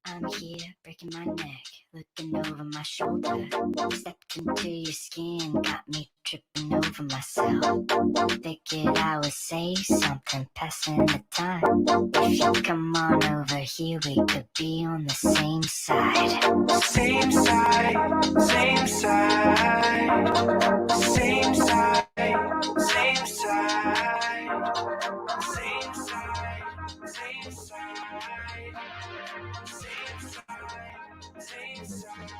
I'm here breaking my neck, looking over my shoulder. Stepped into your skin, got me tripping over myself. Figured I would say something, passing the time. If you come on over here, we could be on the same side. Same side, same side, same side, same side, same side, same side, same side.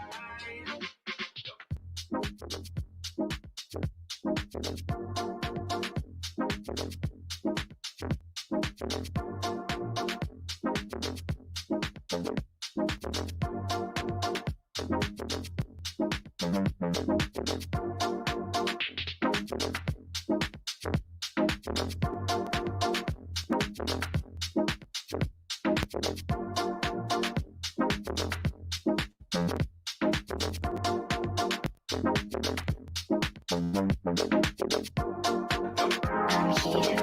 I'm here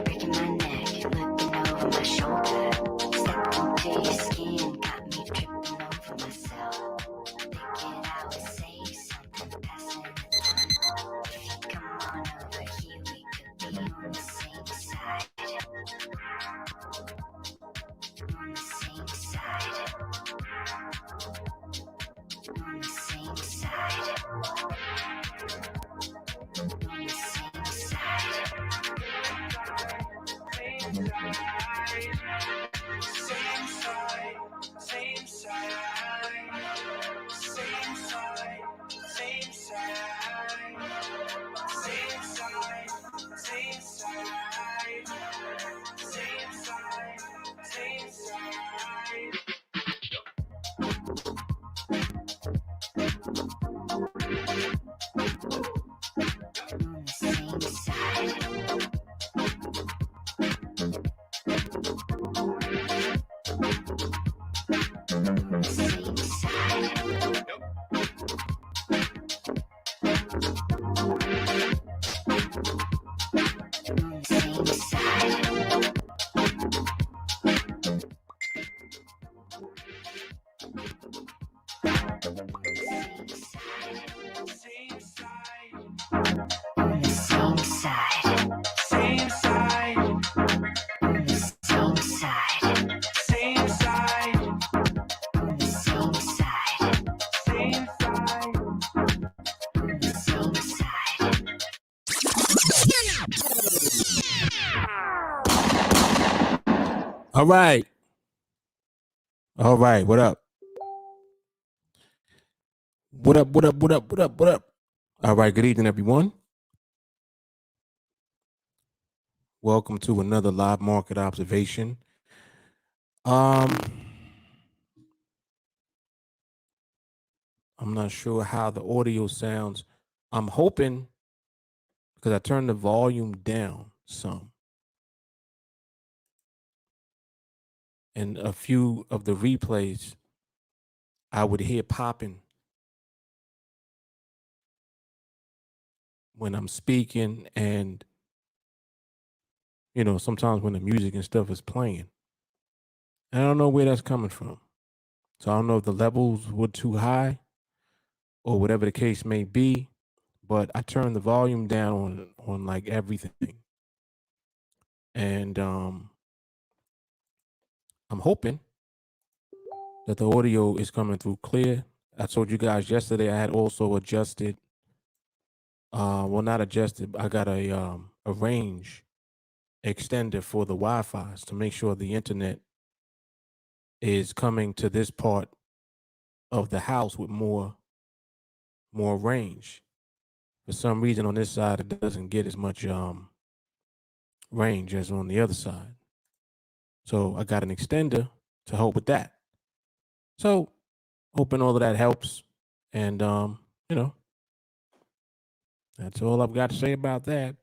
breaking my neck, looking over my shoulder. Stepped into your skin, got me tripping over myself. Figured I would say something, passing the time. If you come on over here, we could be on the same side. On the same side. On the same side. On the same side. Same side, same side, same side, same side, same side, same side, same side. On the same side. All right. All right. What up? What up? What up? What up? What up? What up? All right. Good evening, everyone. Welcome to another live market observation. I'm not sure how the audio sounds. I'm hoping because I turned the volume down some, and a few of the replays I would hear popping when I'm speaking, and sometimes when the music and stuff is playing. And I don't know where that's coming from. So I don't know if the levels were too high or whatever the case may be, but I turned the volume down on like everything. And I'm hoping that the audio is coming through clear. I told you guys yesterday I had also adjusted, well, not adjusted, I got a range extender for the Wi-Fi's to make sure the internet is coming to this part of the house with more range. For some reason on this side it doesn't get as much range as on the other side. So I got an extender to help with that. So hoping all of that helps. And that's all I've got to say about that.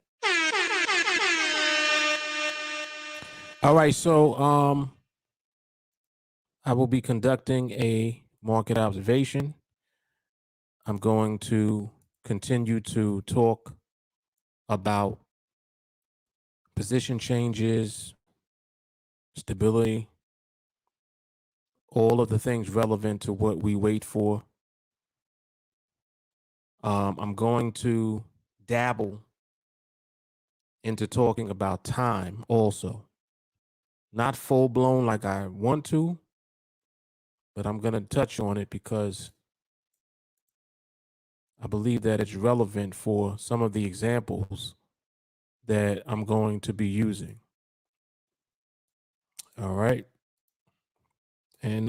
All right, so I will be conducting a market observation. I'm going to continue to talk about position changes, stability, all of the things relevant to what we wait for. I'm going to dabble into talking about time also. Not full blown like I want to, but I'm going to touch on it because I believe that it's relevant for some of the examples that I'm going to be using. All right. And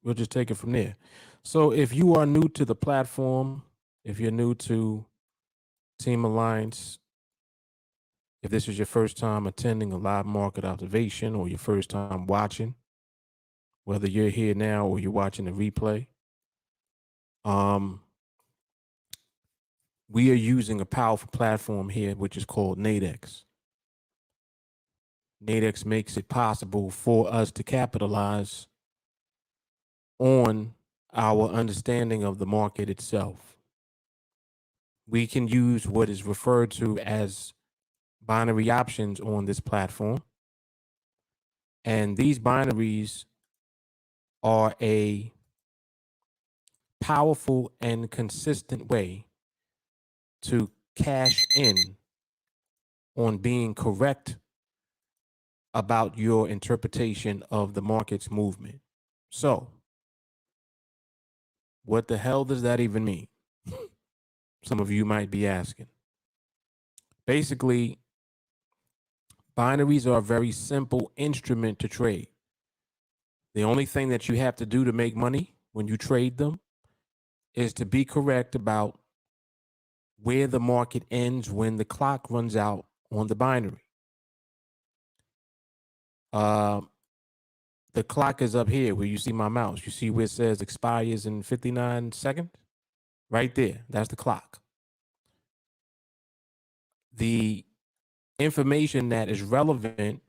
we'll just take it from there. So if you are new to the platform, if you're new to TeamAlliance, if this is your first time attending a live market observation or your first time watching, whether you're here now or you're watching the replay, we are using a powerful platform here, which is called NADEX. NADEX makes it possible for us to capitalize on our understanding of the market itself. We can use what is referred to as binary options on this platform. And these binaries are a powerful and consistent way to cash in on being correct about your interpretation of the market's movement. So, what the hell does that even mean? Some of you might be asking. Basically, binaries are a very simple instrument to trade. The only thing that you have to do to make money when you trade them is to be correct about where the market ends when the clock runs out on the binary. The clock is up here where you see my mouse. You see where it says expires in 59 seconds? Right there. That's the clock. The information that is relevant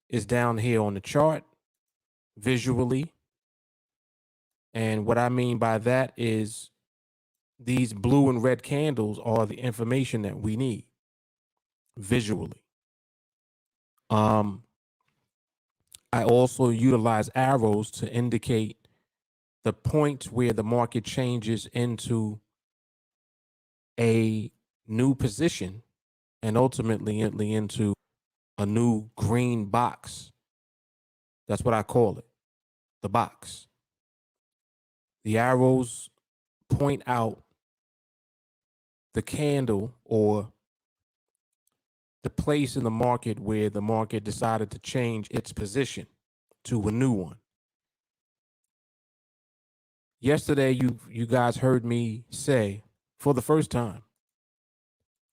is down here on the chart visually. And what I mean by that is these blue and red candles are the information that we need visually. I also utilize arrows to indicate the point where the market changes into a new position and ultimately into a new green box. That's what I call it, the box. The arrows point out the candle or the place in the market where the market decided to change its position. to a new one. Yesterday, you guys heard me say for the first time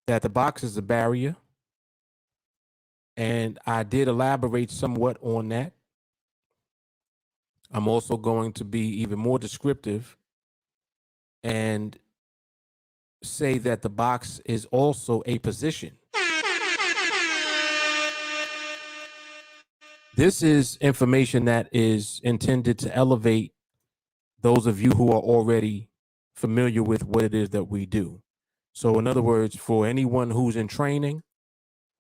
that the box is a barrier, and I did elaborate somewhat on that. I'm also going to be even more descriptive and say that the box is also a position. This is information that is intended to elevate those of you who are already familiar with what it is that we do. So in other words, for anyone who's in training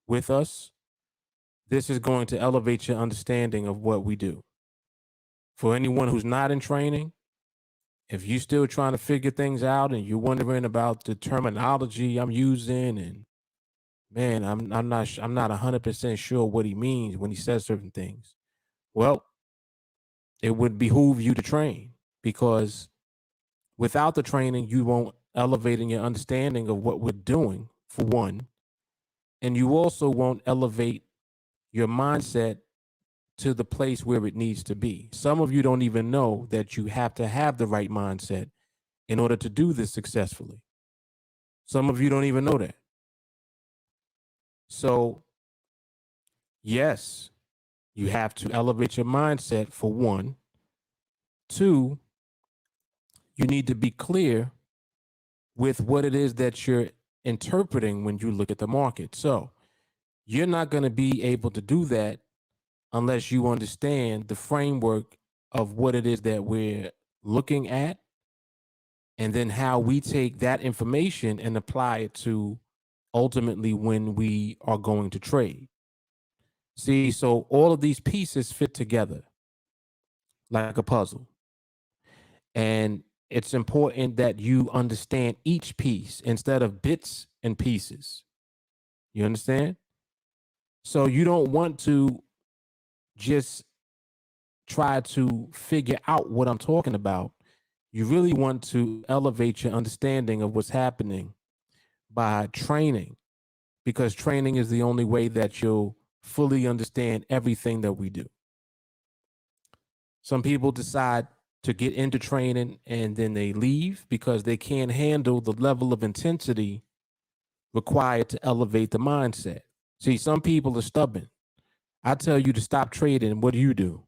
with us, this is going to elevate your understanding of what we do. For anyone who's not in training, if you're still trying to figure things out and you're wondering about the terminology I'm using, and man, I'm not 100% sure what he means when he says certain things. Well, it would behoove you to train, because without the training, you won't elevate in your understanding of what we're doing, for one, and you also won't elevate your mindset to the place where it needs to be. Some of you don't even know that you have to have the right mindset in order to do this successfully. Some of you don't even know that. So, yes, you have to elevate your mindset, for one. Two, you need to be clear with what it is that you're interpreting when you look at the market. So, you're not going to be able to do that unless you understand the framework of what it is that we're looking at, and then how we take that information and apply it to ultimately when we are going to trade. See, so all of these pieces fit together like a puzzle. And it's important that you understand each piece instead of bits and pieces. You understand? So you don't want to just try to figure out what I'm talking about. You really want to elevate your understanding of what's happening by training, because training is the only way that you'll fully understand everything that we do. Some people decide to get into training and then they leave because they can't handle the level of intensity required to elevate the mindset. See, some people are stubborn. I tell you to stop trading. What do?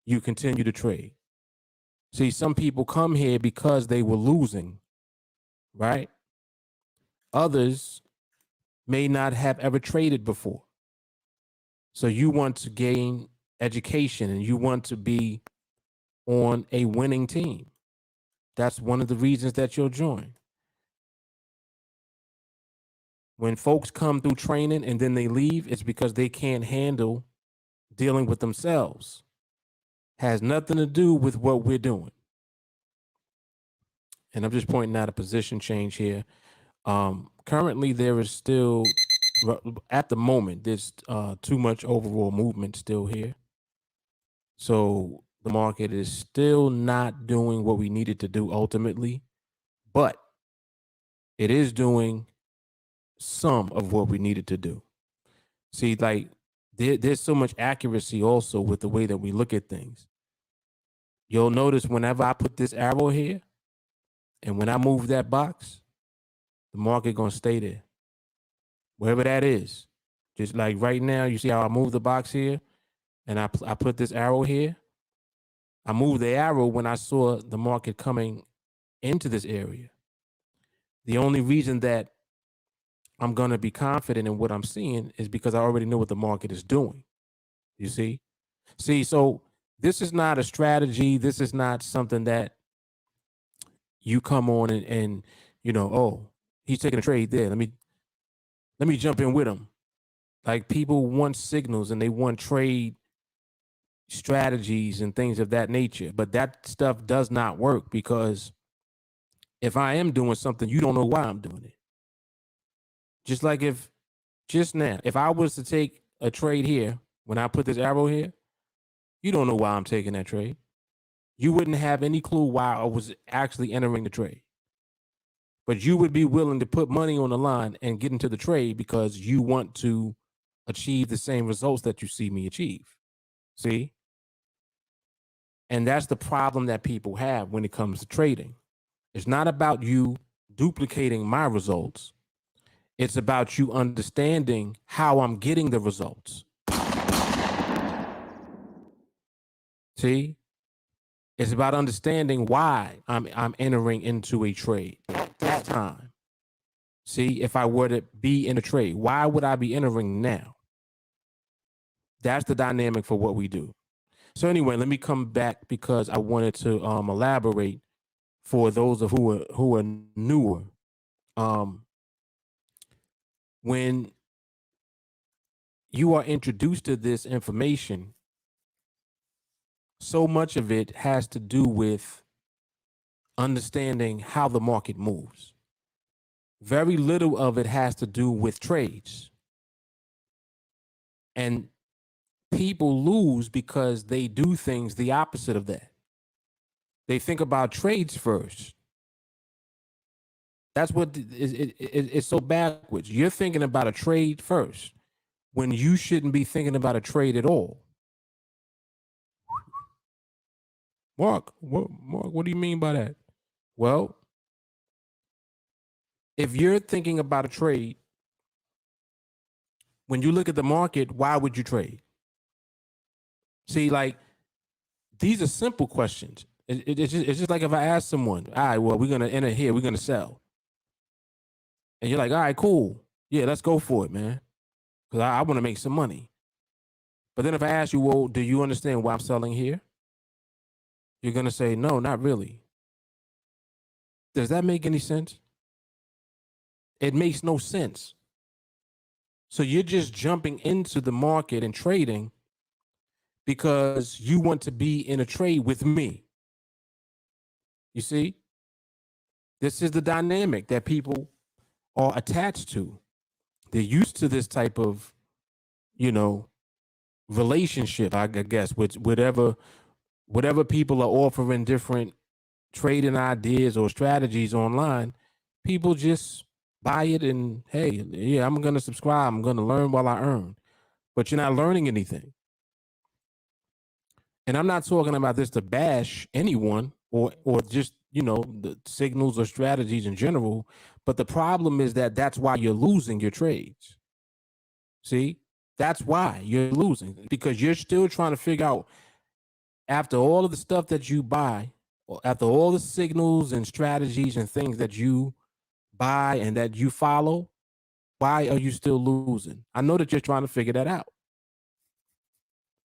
You continue to trade. See, some people come here because they were losing, right? Others may not have ever traded before. So you want to gain education and you want to be on a winning team. That's one of the reasons that you'll join. When folks come through training and then they leave, it's because they can't handle dealing with themselves. Has nothing to do with what we're doing. And I'm just pointing out a position change here. Currently, there is still, at the moment, there's too much overall movement still here. So the market is still not doing what we needed to do ultimately, but it is doing some of what we needed to do. See, like there's so much accuracy also with the way that we look at things. You'll notice whenever I put this arrow here and when I move that box, the market gonna stay there, wherever that is. Just like right now, you see how I move the box here and I put this arrow here. I moved the arrow when I saw the market coming into this area. The only reason that I'm going to be confident in what I'm seeing is because I already know what the market is doing. You see? So this is not a strategy. This is not something that you come on and oh, he's taking a trade there. Let me jump in with him. Like, people want signals and they want trade strategies and things of that nature. But that stuff does not work, because if I am doing something, you don't know why I'm doing it. Just like if I was to take a trade here, when I put this arrow here, you don't know why I'm taking that trade. You wouldn't have any clue why I was actually entering the trade. But you would be willing to put money on the line and get into the trade because you want to achieve the same results that you see me achieve. See? And that's the problem that people have when it comes to trading. It's not about you duplicating my results. It's about you understanding how I'm getting the results. See? It's about understanding why I'm entering into a trade at that time. See, if I were to be in a trade, why would I be entering now? That's the dynamic for what we do. So anyway, let me come back because I wanted to elaborate for those of who are newer. When you are introduced to this information, so much of it has to do with understanding how the market moves. Very little of it has to do with trades. And people lose because they do things the opposite of that. They think about trades first. That's what it's so backwards. You're thinking about a trade first when you shouldn't be thinking about a trade at all. Mark, what do you mean by that? Well, if you're thinking about a trade, when you look at the market, why would you trade? See, like, these are simple questions. It's just like if I ask someone, all right, well, we're going to enter here, we're going to sell. And you're like, all right, cool. Yeah, let's go for it, man. Because I want to make some money. But then if I ask you, well, do you understand why I'm selling here? You're going to say, no, not really. Does that make any sense? It makes no sense. So you're just jumping into the market and trading because you want to be in a trade with me. You see? This is the dynamic that people are attached to. They're used to this type of, relationship, I guess, with whatever people are offering different trading ideas or strategies online. People just buy it and, hey, yeah, I'm going to subscribe. I'm going to learn while I earn. But you're not learning anything. And I'm not talking about this to bash anyone or just, the signals or strategies in general. But the problem is that that's why you're losing your trades. See, that's why you're losing, because you're still trying to figure out, after all of the stuff that you buy, or after all the signals and strategies and things that you buy and that you follow, why are you still losing? I know that you're trying to figure that out.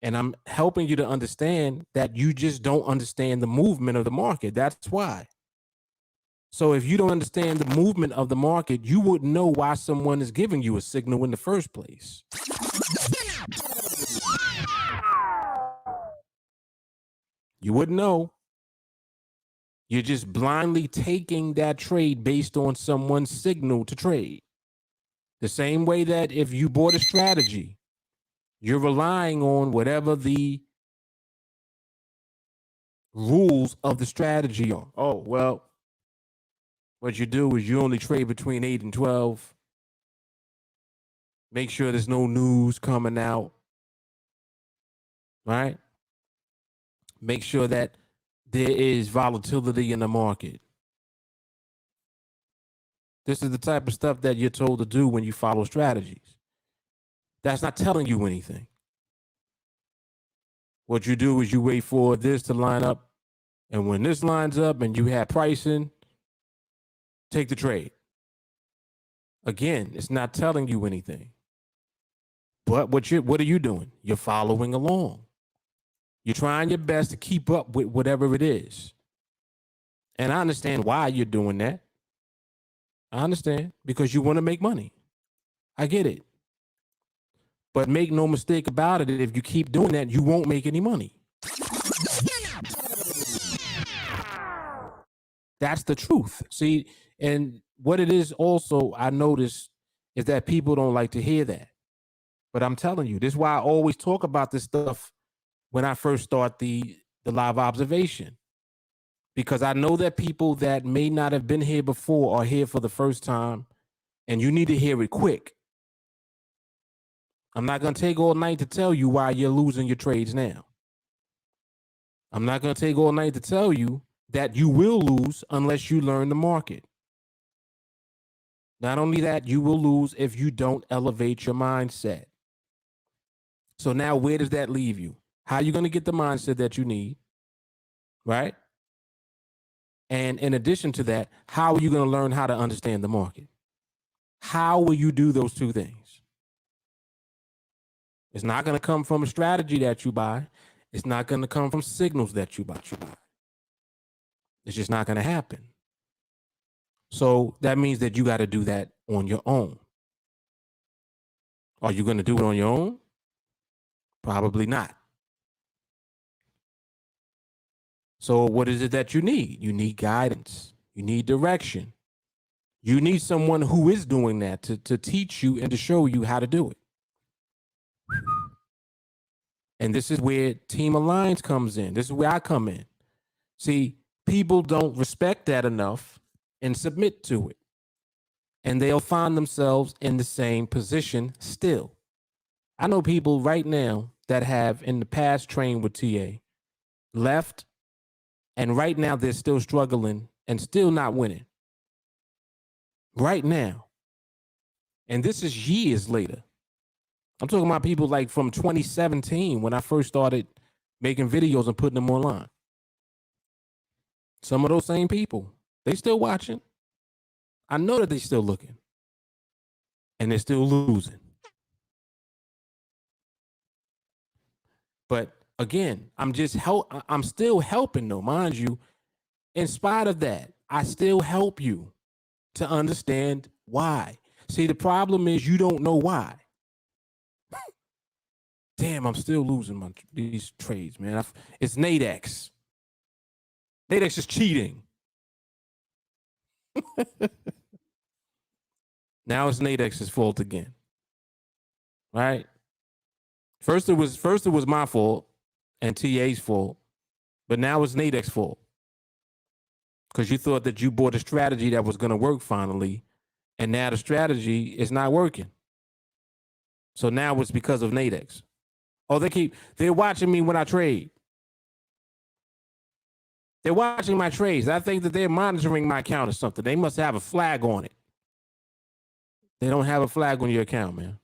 And I'm helping you to understand that you just don't understand the movement of the market. That's why. So if you don't understand the movement of the market, you wouldn't know why someone is giving you a signal in the first place. You wouldn't know. You're just blindly taking that trade based on someone's signal to trade. The same way that if you bought a strategy, you're relying on whatever the rules of the strategy are. Oh, well, what you do is you only trade between 8 and 12. Make sure there's no news coming out, right? Make sure that there is volatility in the market. This is the type of stuff that you're told to do when you follow strategies. That's not telling you anything. What you do is you wait for this to line up. And when this lines up and you have pricing, take the trade. Again, it's not telling you anything. But what are you doing? You're following along. You're trying your best to keep up with whatever it is. And I understand why you're doing that. I understand, because you want to make money. I get it. But make no mistake about it, if you keep doing that, you won't make any money. That's the truth. See, and what it is also, I notice, is that people don't like to hear that. But I'm telling you, this is why I always talk about this stuff when I first start the live observation. Because I know that people that may not have been here before are here for the first time, and you need to hear it quick. I'm not going to take all night to tell you why you're losing your trades now. I'm not going to take all night to tell you that you will lose unless you learn the market. Not only that, you will lose if you don't elevate your mindset. So now where does that leave you? How are you going to get the mindset that you need? Right? And in addition to that, how are you going to learn how to understand the market? How will you do those two things? It's not going to come from a strategy that you buy. It's not going to come from signals that you buy. It's just not going to happen. So that means that you got to do that on your own. Are you going to do it on your own? Probably not. So what is it that you need? You need guidance. You need direction. You need someone who is doing that to teach you and to show you how to do it. And this is where TeamAlliance comes in. This is where I come in. See, people don't respect that enough and submit to it. And they'll find themselves in the same position still. I know people right now that have in the past trained with TA, left, and right now they're still struggling and still not winning. Right now. And this is years later. I'm talking about people like from 2017 when I first started making videos and putting them online. Some of those same people, they still watching. I know that they still looking. And they're still losing. But again, I'm still helping though, mind you. In spite of that, I still help you to understand why. See, the problem is you don't know why. Damn, I'm still losing these trades, man. It's NADEX. NADEX is cheating. Now it's NADEX's fault again. Right? First it was my fault and TA's fault, but now it's NADEX's fault. Because you thought that you bought a strategy that was going to work finally, and now the strategy is not working. So now it's because of NADEX. Oh, they're watching me when I trade. They're watching my trades. I think that they're monitoring my account or something. They must have a flag on it. They don't have a flag on your account, man.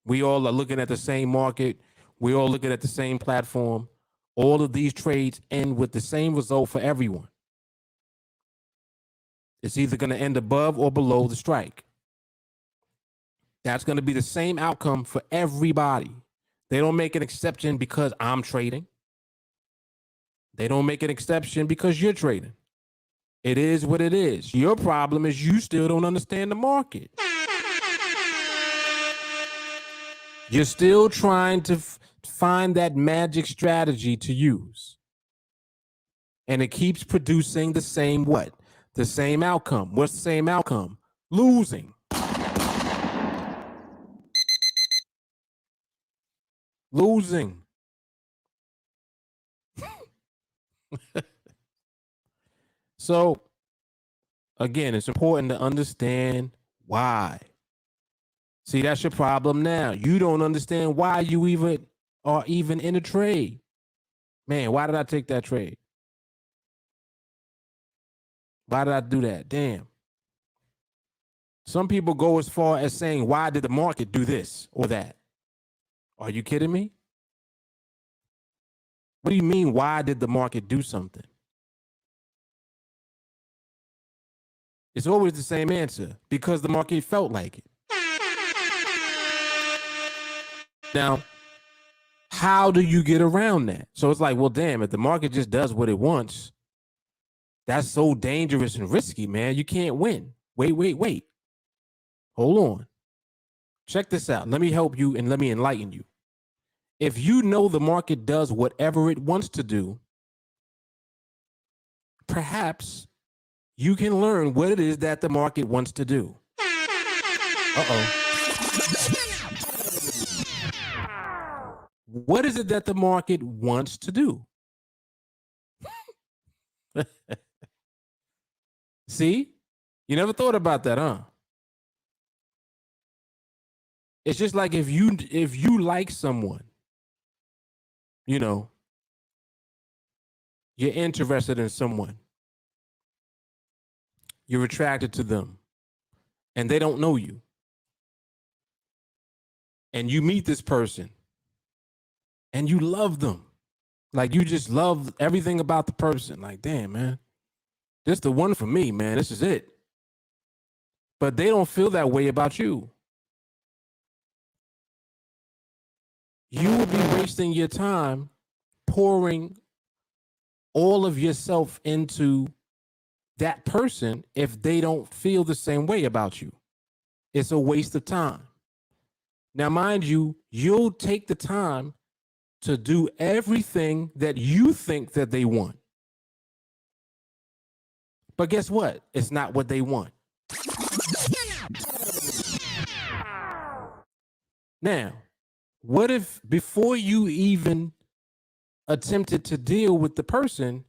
We all are looking at the same market. We all looking at the same platform. All of these trades end with the same result for everyone. It's either going to end above or below the strike. That's going to be the same outcome for everybody. They don't make an exception because I'm trading. They don't make an exception because you're trading. It is what it is. Your problem is you still don't understand the market. You're still trying to find that magic strategy to use. And it keeps producing the same what? The same outcome. What's the same outcome? Losing. Losing. So, again, it's important to understand why. See, that's your problem now. You don't understand why you even are even in a trade. Man, why did I take that trade? Why did I do that? Damn. Some people go as far as saying, why did the market do this or that? Are you kidding me? What do you mean, why did the market do something? It's always the same answer, because the market felt like it. Now, how do you get around that? So it's like, well, damn, if the market just does what it wants, that's so dangerous and risky, man. You can't win. Wait. Hold on. Check this out. Let me help you and let me enlighten you. If you know the market does whatever it wants to do, perhaps you can learn what it is that the market wants to do. Uh-oh. What is it that the market wants to do? See? You never thought about that, huh? It's just like if you like someone, you know, You're interested in someone. You're attracted to them. And they don't know you. And you meet this person. And you love them. Like, you just love everything about the person. Like, damn, man. This is the one for me, man. This is it. But they don't feel that way about you. You will be wasting your time pouring all of yourself into that person if they don't feel the same way about you. It's a waste of time. Now, mind you, you'll take the time to do everything that you think that they want. But guess what? It's not what they want. Now, what if before you even attempted to deal with the person,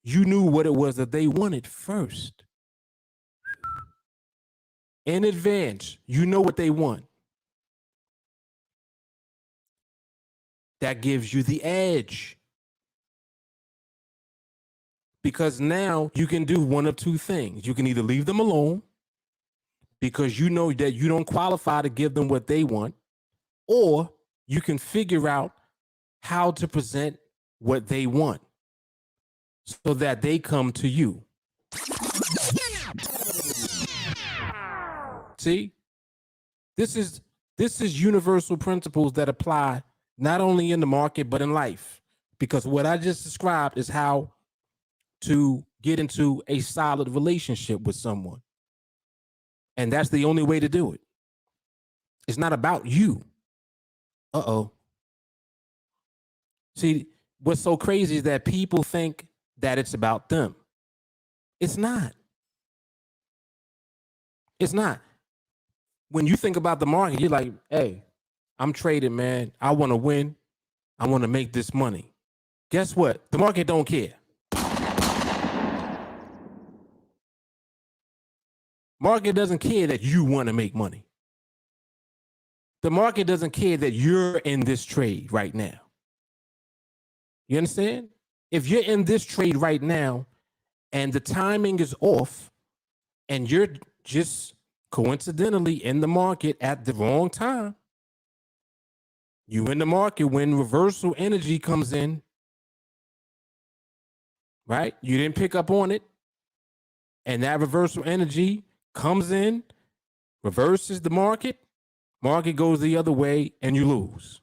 you knew what it was that they wanted first? In advance, you know what they want. That gives you the edge. Because now you can do one of two things. You can either leave them alone because you know that you don't qualify to give them what they want, or you can figure out how to present what they want so that they come to you. See, this is universal principles that apply not only in the market, but in life. Because what I just described is how to get into a solid relationship with someone. And that's the only way to do it. It's not about you. Uh-oh. See, what's so crazy is that people think that it's about them. It's not. It's not. When you think about the market, you're like, hey, I'm trading, man. I want to win. I want to make this money. Guess what? The market don't care. Market doesn't care that you want to make money. The market doesn't care that you're in this trade right now. You understand? If you're in this trade right now and the timing is off and you're just coincidentally in the market at the wrong time, you in the market when reversal energy comes in, right? You didn't pick up on it, and that reversal energy comes in, reverses the market goes the other way, and you lose.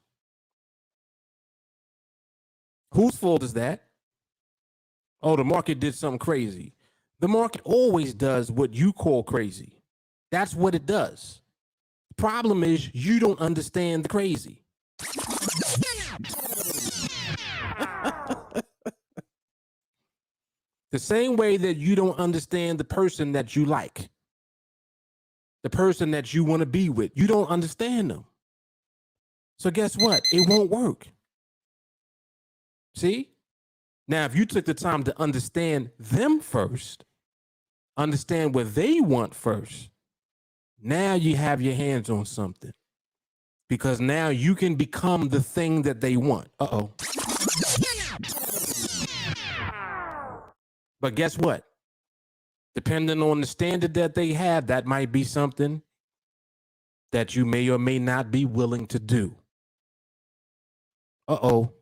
Whose fault is that? Oh, the market did something crazy. The market always does what you call crazy. That's what it does. The problem is you don't understand the crazy. The same way that you don't understand the person that you like, the person that you want to be with, you don't understand them. So guess what? It won't work. See? Now, if you took the time to understand them first, understand what they want first, now you have your hands on something. Because now you can become the thing that they want. Uh-oh. But guess what? Depending on the standard that they have, that might be something that you may or may not be willing to do. Uh-oh.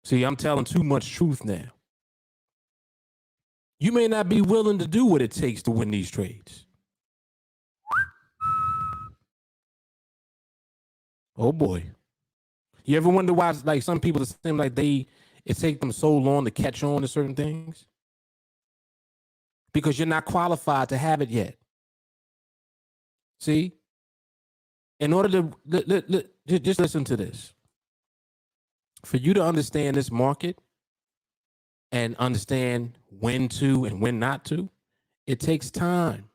See, I'm telling too much truth now. You may not be willing to do what it takes to win these trades. Oh boy. You ever wonder why, like, some people seem like it takes them so long to catch on to certain things? Because you're not qualified to have it yet. See? In order to, just listen to this. For you to understand this market and understand when to and when not to, it takes time,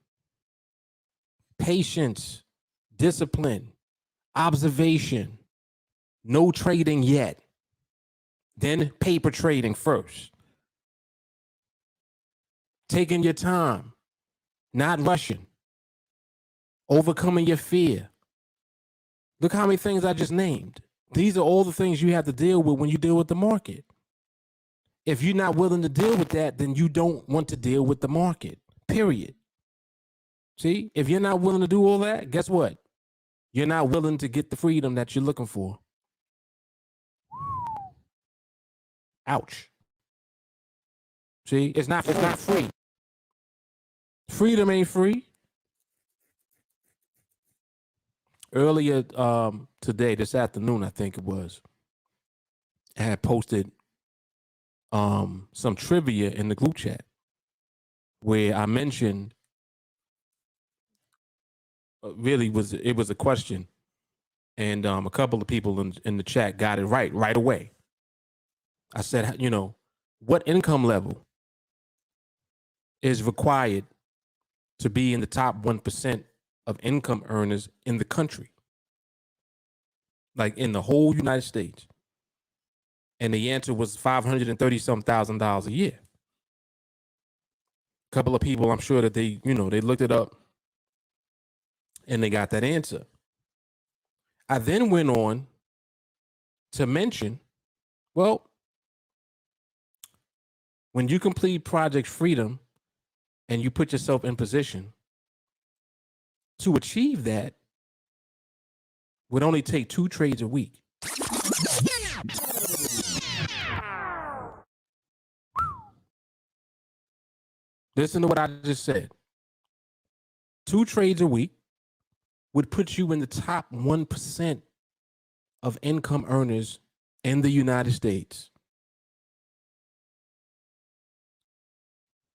patience, discipline, observation, no trading yet, then paper trading first. Taking your time, not rushing, overcoming your fear. Look how many things I just named. These are all the things you have to deal with when you deal with the market. If you're not willing to deal with that, then you don't want to deal with the market, period. See, if you're not willing to do all that, guess what? You're not willing to get the freedom that you're looking for. Ouch. See, it's not free. Freedom ain't free. Earlier today, this afternoon, I think it was, I had posted some trivia in the group chat where I mentioned it was a question, and a couple of people in the chat got it right away. I said, what income level is required to be in the top 1% of income earners in the country, like in the whole United States? And the answer was $530,000 a year. A couple of people, I'm sure that they looked it up and they got that answer. I then went on to mention, well, when you complete Project Freedom and you put yourself in position to achieve that, would only take 2 trades a week. Listen to what I just said. 2 trades a week would put you in the top 1% of income earners in the United States.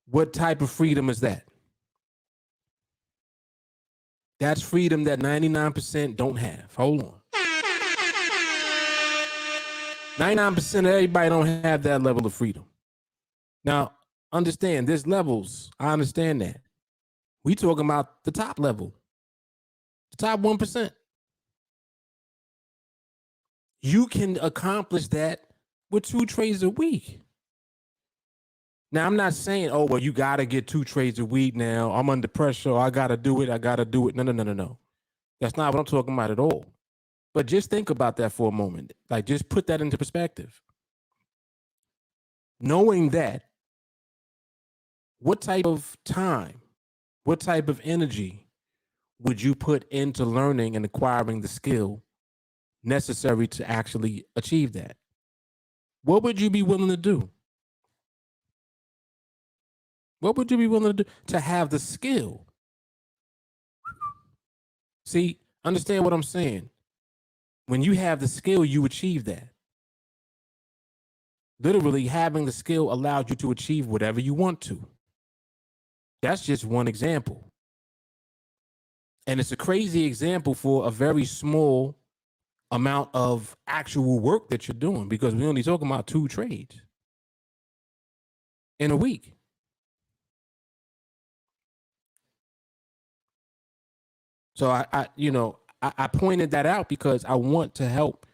What type of freedom is that? That's freedom that 99% don't have. Hold on. 99% of everybody don't have that level of freedom. Now, understand, there's levels. I understand that. We talking about the top level, the top 1%. You can accomplish that with 2 trades a week. Now, I'm not saying, oh, well, you got to get 2 trades a week now. I'm under pressure. I got to do it. No. That's not what I'm talking about at all. But just think about that for a moment. Like, just put that into perspective. Knowing that, what type of time, what type of energy would you put into learning and acquiring the skill necessary to actually achieve that? What would you be willing to do? What would you be willing to do to have the skill? See, understand what I'm saying. When you have the skill, you achieve that. Literally, having the skill allows you to achieve whatever you want to. That's just one example. And it's a crazy example for a very small amount of actual work that you're doing, because we're only talking about 2 trades in a week. So I pointed that out because I want to help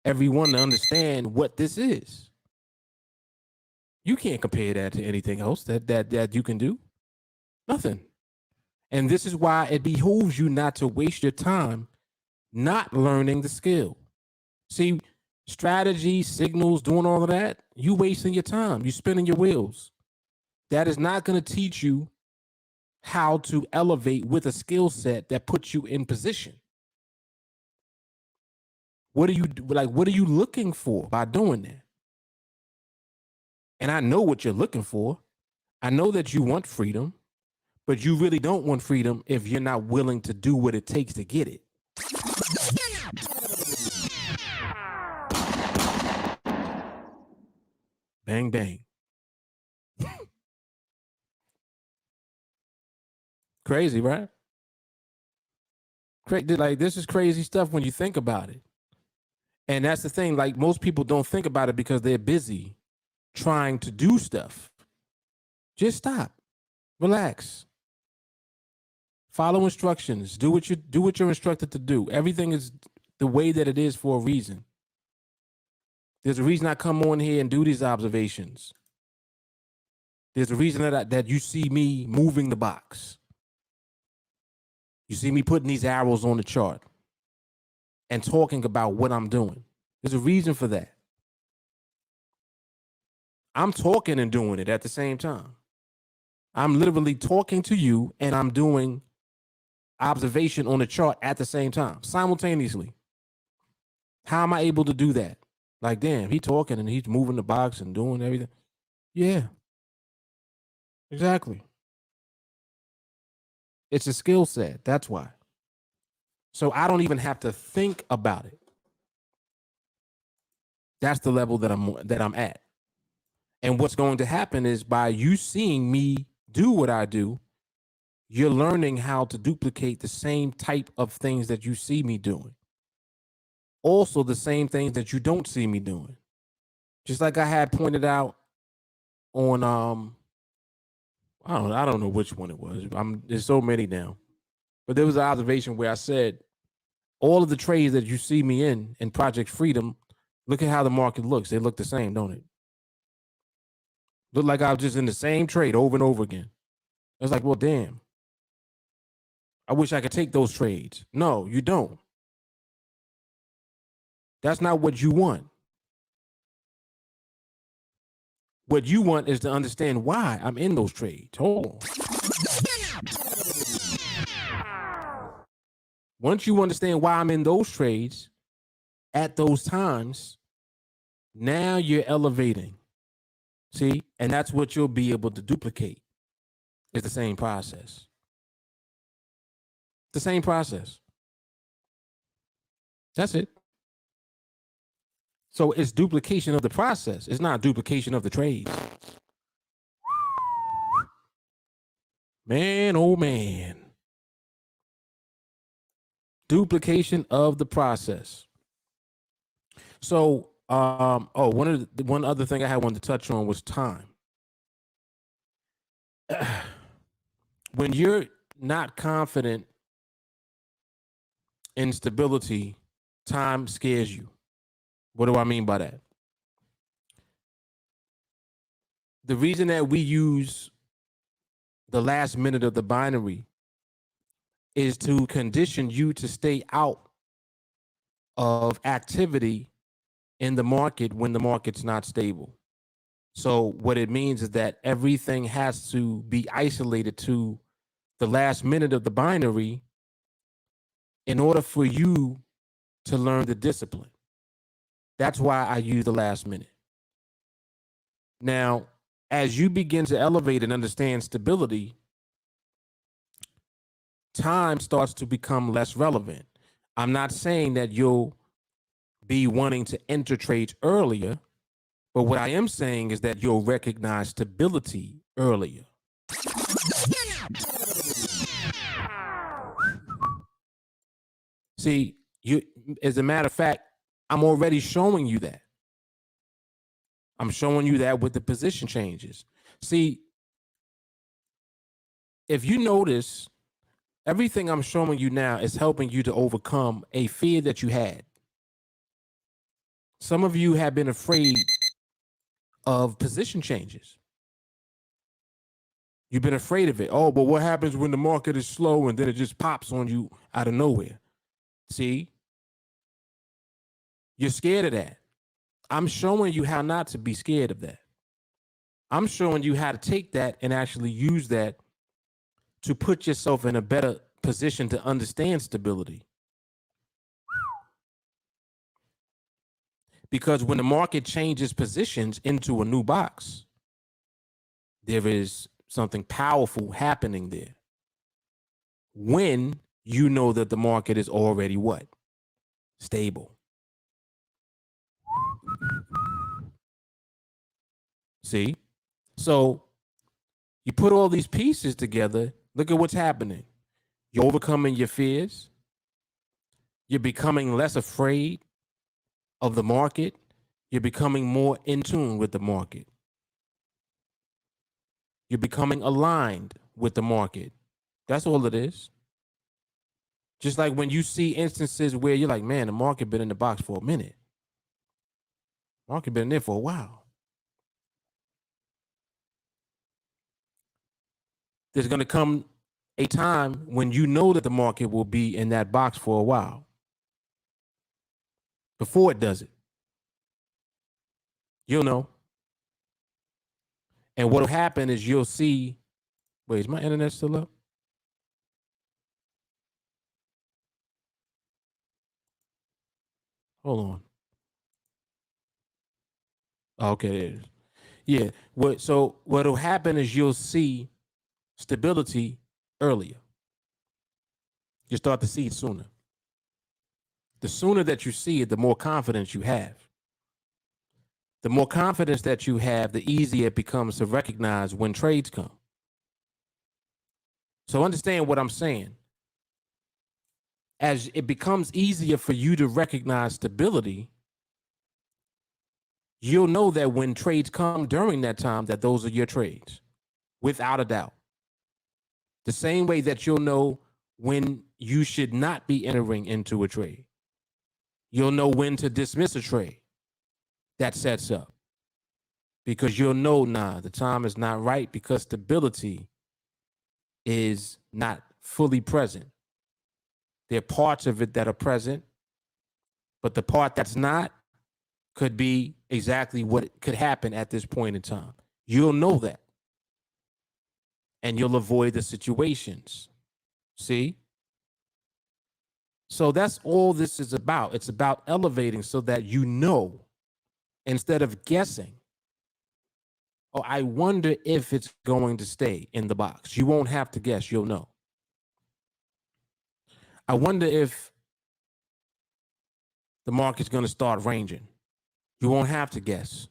everyone to understand what this is. You can't compare that to anything else that you can do. Nothing. And this is why it behooves you not to waste your time not learning the skill. See, strategy, signals, doing all of that, you wasting your time. You spinning your wheels. That is not going to teach you how to elevate with a skill set that puts you in position. What are you looking for by doing that? And I know what you're looking for. I know that you want freedom, but you really don't want freedom if you're not willing to do what it takes to get it. Bang, bang. Crazy, right? Like, this is crazy stuff when you think about it. And that's the thing. Like, most people don't think about it because they're busy trying to do stuff. Just stop. Relax. Follow instructions. Do what you're instructed to do. Everything is the way that it is for a reason. There's a reason I come on here and do these observations. There's a reason that you see me moving the box. You see me putting these arrows on the chart and talking about what I'm doing. There's a reason for that. I'm talking and doing it at the same time. I'm literally talking to you and I'm doing observation on the chart at the same time, simultaneously. How am I able to do that? Like, damn, he talking and he's moving the box and doing everything. Yeah, exactly. It's a skill set. That's why. So I don't even have to think about it. That's the level that I'm at. And what's going to happen is by you seeing me do what I do, you're learning how to duplicate the same type of things that you see me doing. Also the same things that you don't see me doing. Just like I had pointed out on I don't know which one it was. There's so many now. But there was an observation where I said all of the trades that you see me in Project Freedom, look at how the market looks. They look the same, don't it? Look like I was just in the same trade over and over again. I was like, well, damn. I wish I could take those trades. No, you don't. That's not what you want. What you want is to understand why I'm in those trades. Hold on. Once you understand why I'm in those trades at those times, now you're elevating. See? And that's what you'll be able to duplicate. It's the same process. The same process. That's it. So it's duplication of the process. It's not duplication of the trades. Man, oh man. Duplication of the process. So, one other thing I had wanted to touch on was time. When you're not confident in stability, time scares you. What do I mean by that? The reason that we use the last minute of the binary is to condition you to stay out of activity in the market when the market's not stable. So what it means is that everything has to be isolated to the last minute of the binary in order for you to learn the discipline. That's why I use the last minute. Now, as you begin to elevate and understand stability, time starts to become less relevant. I'm not saying that you'll be wanting to enter trades earlier, but what I am saying is that you'll recognize stability earlier. See, as a matter of fact, I'm already showing you that. I'm showing you that with the position changes. See, if you notice, everything I'm showing you now is helping you to overcome a fear that you had. Some of you have been afraid of position changes. You've been afraid of it. Oh, but what happens when the market is slow and then it just pops on you out of nowhere? See? You're scared of that. I'm showing you how not to be scared of that. I'm showing you how to take that and actually use that to put yourself in a better position to understand stability. Because when the market changes positions into a new box, there is something powerful happening there. When you know that the market is already what? Stable. See? So you put all these pieces together, look at what's happening. You're overcoming your fears. You're becoming less afraid of the market. You're becoming more in tune with the market. You're becoming aligned with the market. That's all it is. Just like when you see instances where you're like, man, the market been in the box for a minute. Market been in there for a while. There's going to come a time when you know that the market will be in that box for a while before it does it. You'll know. And what'll happen is you'll see, wait, is my internet still up? Hold on. Oh, okay, there it is. Yeah. So what'll happen is you'll see stability earlier. You start to see it sooner. The sooner that you see it, the more confidence you have. The more confidence that you have, the easier it becomes to recognize when trades come. So understand what I'm saying. As it becomes easier for you to recognize stability, you'll know that when trades come during that time, that those are your trades, without a doubt. The same way that you'll know when you should not be entering into a trade. You'll know when to dismiss a trade that sets up. Because you'll know, the time is not right because stability is not fully present. There are parts of it that are present, but the part that's not could be exactly what could happen at this point in time. You'll know that. And you'll avoid the situations. See? So that's all this is about. It's about elevating so that you know instead of guessing. Oh, I wonder if it's going to stay in the box. You won't have to guess. You'll know. I wonder if the market's going to start ranging. You won't have to guess.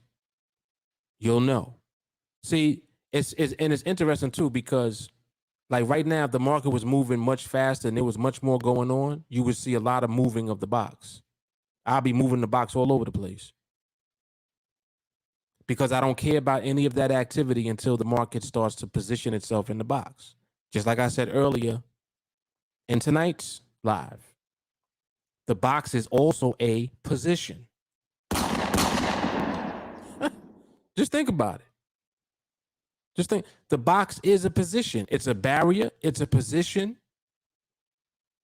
You'll know. See, it's interesting too, because like right now, if the market was moving much faster and there was much more going on, you would see a lot of moving of the box. I'll be moving the box all over the place because I don't care about any of that activity until the market starts to position itself in the box. Just like I said earlier in tonight's live, the box is also a position. Just think about it. Just think, the box is a position. It's a barrier. It's a position.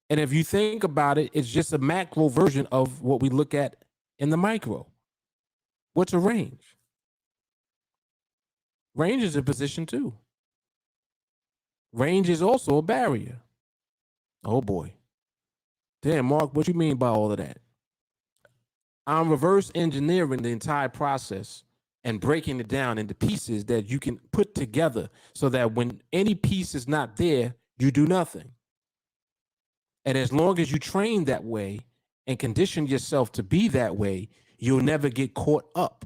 And if you think about it, it's just a macro version of what we look at in the micro. What's a range? Range is a position too. Range is also a barrier. Oh boy. Damn, Mark, what you mean by all of that? I'm reverse engineering the entire process and breaking it down into pieces that you can put together so that when any piece is not there, you do nothing. And as long as you train that way and condition yourself to be that way, you'll never get caught up.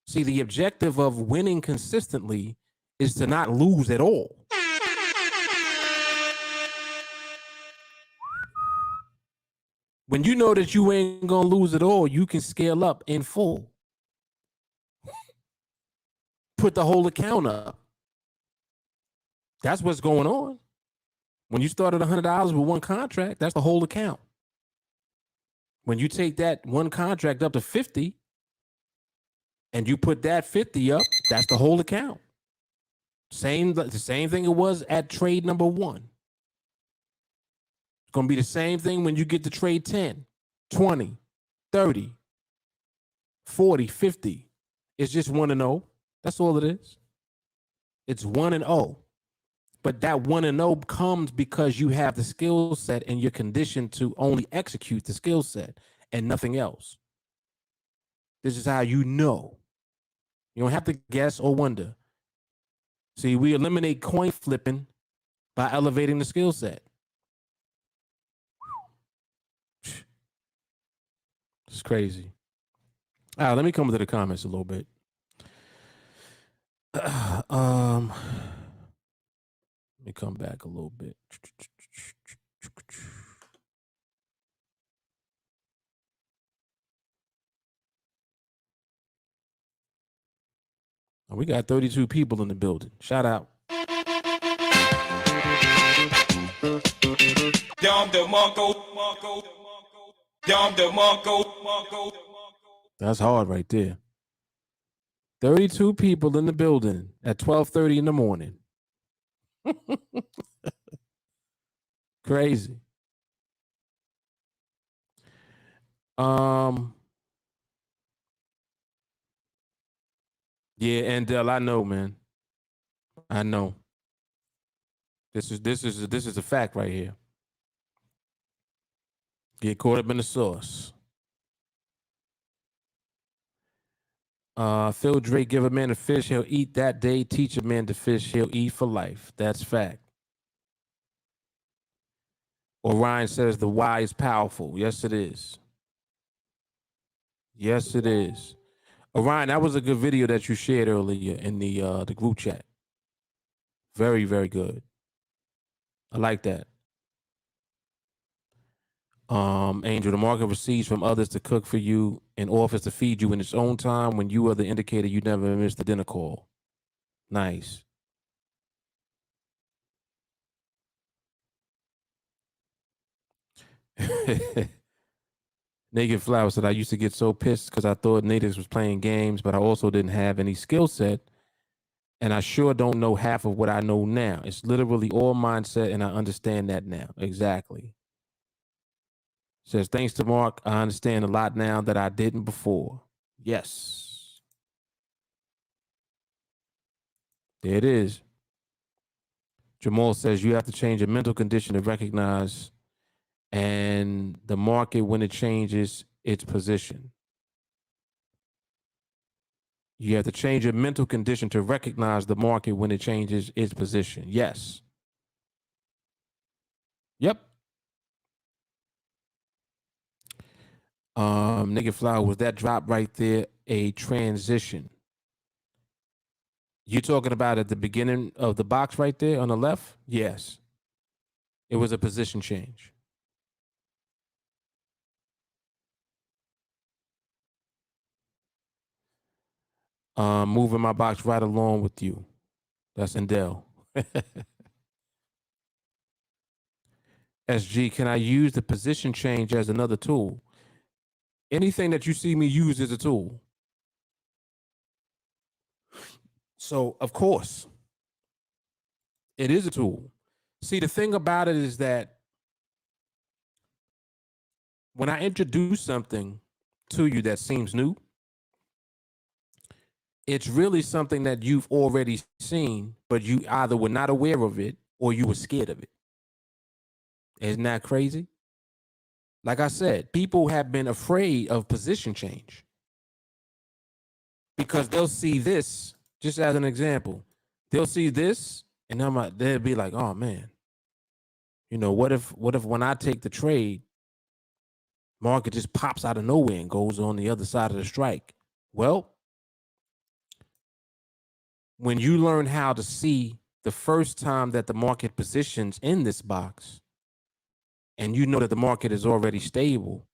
See, the objective of winning consistently is to not lose at all. When you know that you ain't gonna lose at all, you can scale up in full. Put the whole account up. That's what's going on. When you start at $100 with one contract, that's the whole account. When you take that one contract up to 50 and you put that 50 up, that's the whole account. The same thing it was at trade number 1. It's going to be the same thing when you get to trade 10, 20, 30, 40, 50. It's just 1 and 0. That's all it is. It's 1 and 0. But that 1 and 0 comes because you have the skill set and you're conditioned to only execute the skill set and nothing else. This is how you know. You don't have to guess or wonder. See, we eliminate coin flipping by elevating the skill set. It's crazy. All right, let me come to the comments a little bit. Let me come back a little bit. We got 32 people in the building. Shout out. That's hard right there. 32 people in the building at 12:30 in the morning. Crazy. Yeah, and I know, man. I know. This is a fact right here. Get caught up in the sauce. Phil Drake, give a man a fish, he'll eat that day. Teach a man to fish, he'll eat for life. That's fact. Orion says the why is powerful. Yes, it is. Yes, it is. Orion, that was a good video that you shared earlier in the group chat. Very, very good. I like that. Angel, the market receives from others to cook for you and offers to feed you in its own time. When you are the indicator, you never miss the dinner call. Nice. Naked Flower said, I used to get so pissed because I thought NADEX was playing games, but I also didn't have any skill set. And I sure don't know half of what I know now. It's literally all mindset, and I understand that now. Exactly. Says, thanks to Mark, I understand a lot now that I didn't before. Yes. There it is. Jamal says, you have to change your mental condition to recognize and the market when it changes its position. You have to change your mental condition to recognize the market when it changes its position. Yes. Yep. Naked Flower, was that drop right there a transition? You talking about at the beginning of the box right there on the left? Yes. It was a position change. Moving my box right along with you. That's Endel. SG, can I use the position change as another tool? Anything that you see me use is a tool. So, of course, it is a tool. See, the thing about it is that when I introduce something to you that seems new, it's really something that you've already seen, but you either were not aware of it or you were scared of it. Isn't that crazy? Like I said, people have been afraid of position change because they'll see this, just as an example, they'll see this and they'll be like, oh man, what if when I take the trade, market just pops out of nowhere and goes on the other side of the strike? Well, when you learn how to see the first time that the market positions in this box, and you know that the market is already stable,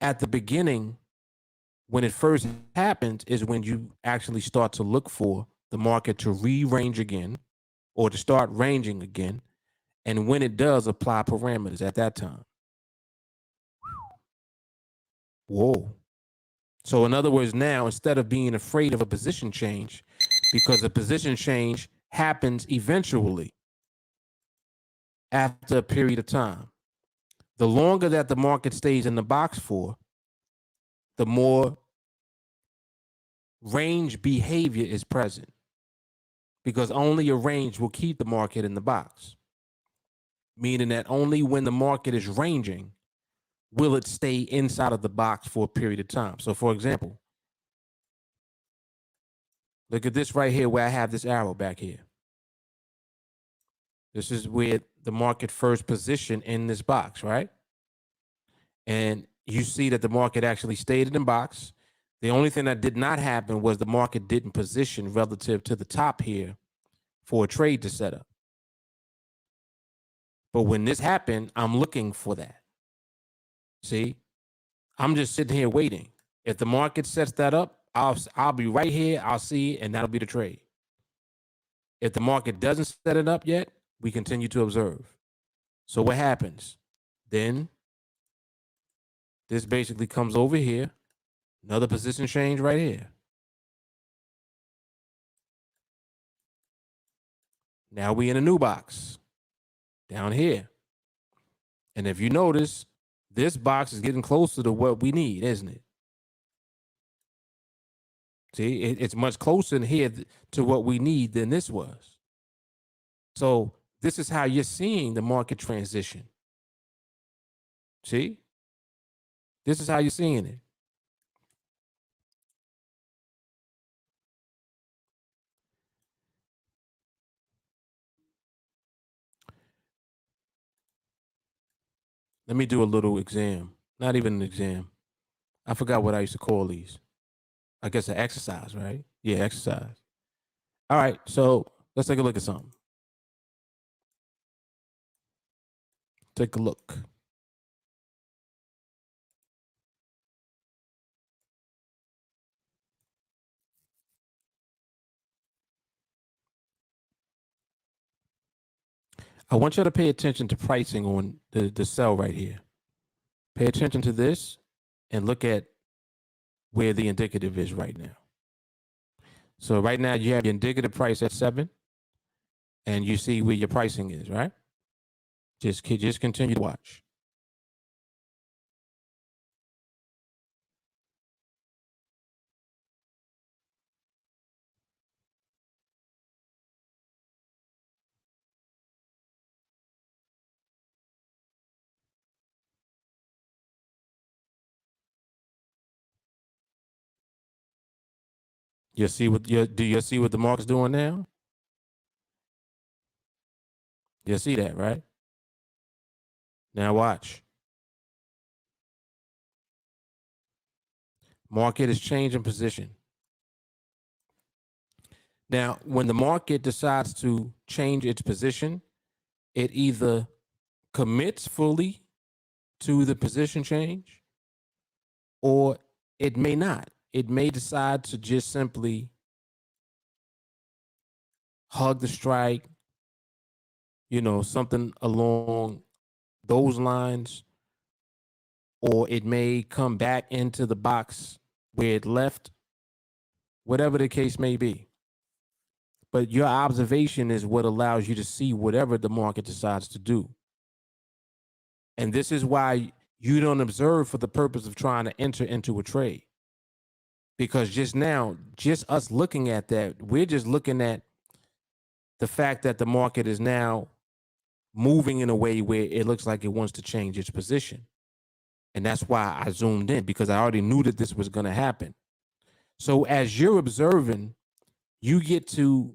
at the beginning, when it first happens, is when you actually start to look for the market to re-range again or to start ranging again. And when it does, apply parameters at that time. Whoa. So in other words, now, instead of being afraid of a position change, because the position change happens eventually after a period of time, the longer that the market stays in the box for, the more range behavior is present, because only a range will keep the market in the box, meaning that only when the market is ranging will it stay inside of the box for a period of time. So for example, look at this right here where I have this arrow back here. This is where the market first positioned in this box, right? And you see that the market actually stayed in the box. The only thing that did not happen was the market didn't position relative to the top here for a trade to set up. But when this happened, I'm looking for that. See, I'm just sitting here waiting. If the market sets that up, I'll be right here. I'll see it, and that'll be the trade. If the market doesn't set it up yet, we continue to observe. So what happens? Then this basically comes over here. Another position change right here. Now we in a new box down here. And if you notice, this box is getting closer to what we need, isn't it? See, it's much closer in here to what we need than this was. So this is how you're seeing the market transition. See? This is how you're seeing it. Let me do a little exam. Not even an exam. I forgot what I used to call these. I guess an exercise, right? Yeah, exercise. All right, so let's take a look at something. Take a look. I want you to pay attention to pricing on the cell right here. Pay attention to this and look at where the indicative is right now. So right now you have your indicative price at 7, and you see where your pricing is, right? Just continue to watch. You see what do you see what the market's doing now? You see that, right? Now watch. Market is changing position. Now, when the market decides to change its position, it either commits fully to the position change, or it may not. It may decide to just simply hug the strike, something along those lines, or it may come back into the box where it left, whatever the case may be. But your observation is what allows you to see whatever the market decides to do. And this is why you don't observe for the purpose of trying to enter into a trade. Because just us looking at that, we're just looking at the fact that the market is now moving in a way where it looks like it wants to change its position. And that's why I zoomed in, because I already knew that this was going to happen. So as you're observing, you get to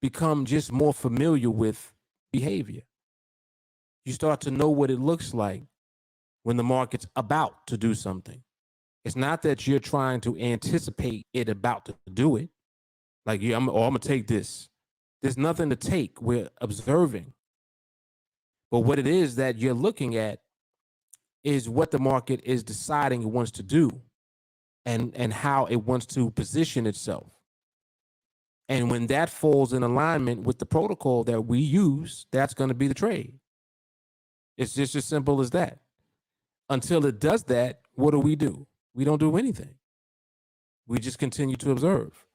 become just more familiar with behavior. You start to know what it looks like when the market's about to do something. It's not that you're trying to anticipate it about to do it. Like, I'm going to take this. There's nothing to take. We're observing. But what it is that you're looking at is what the market is deciding it wants to do, and how it wants to position itself. And when that falls in alignment with the protocol that we use, that's going to be the trade. It's just as simple as that. Until it does that, what do? We don't do anything. We just continue to observe.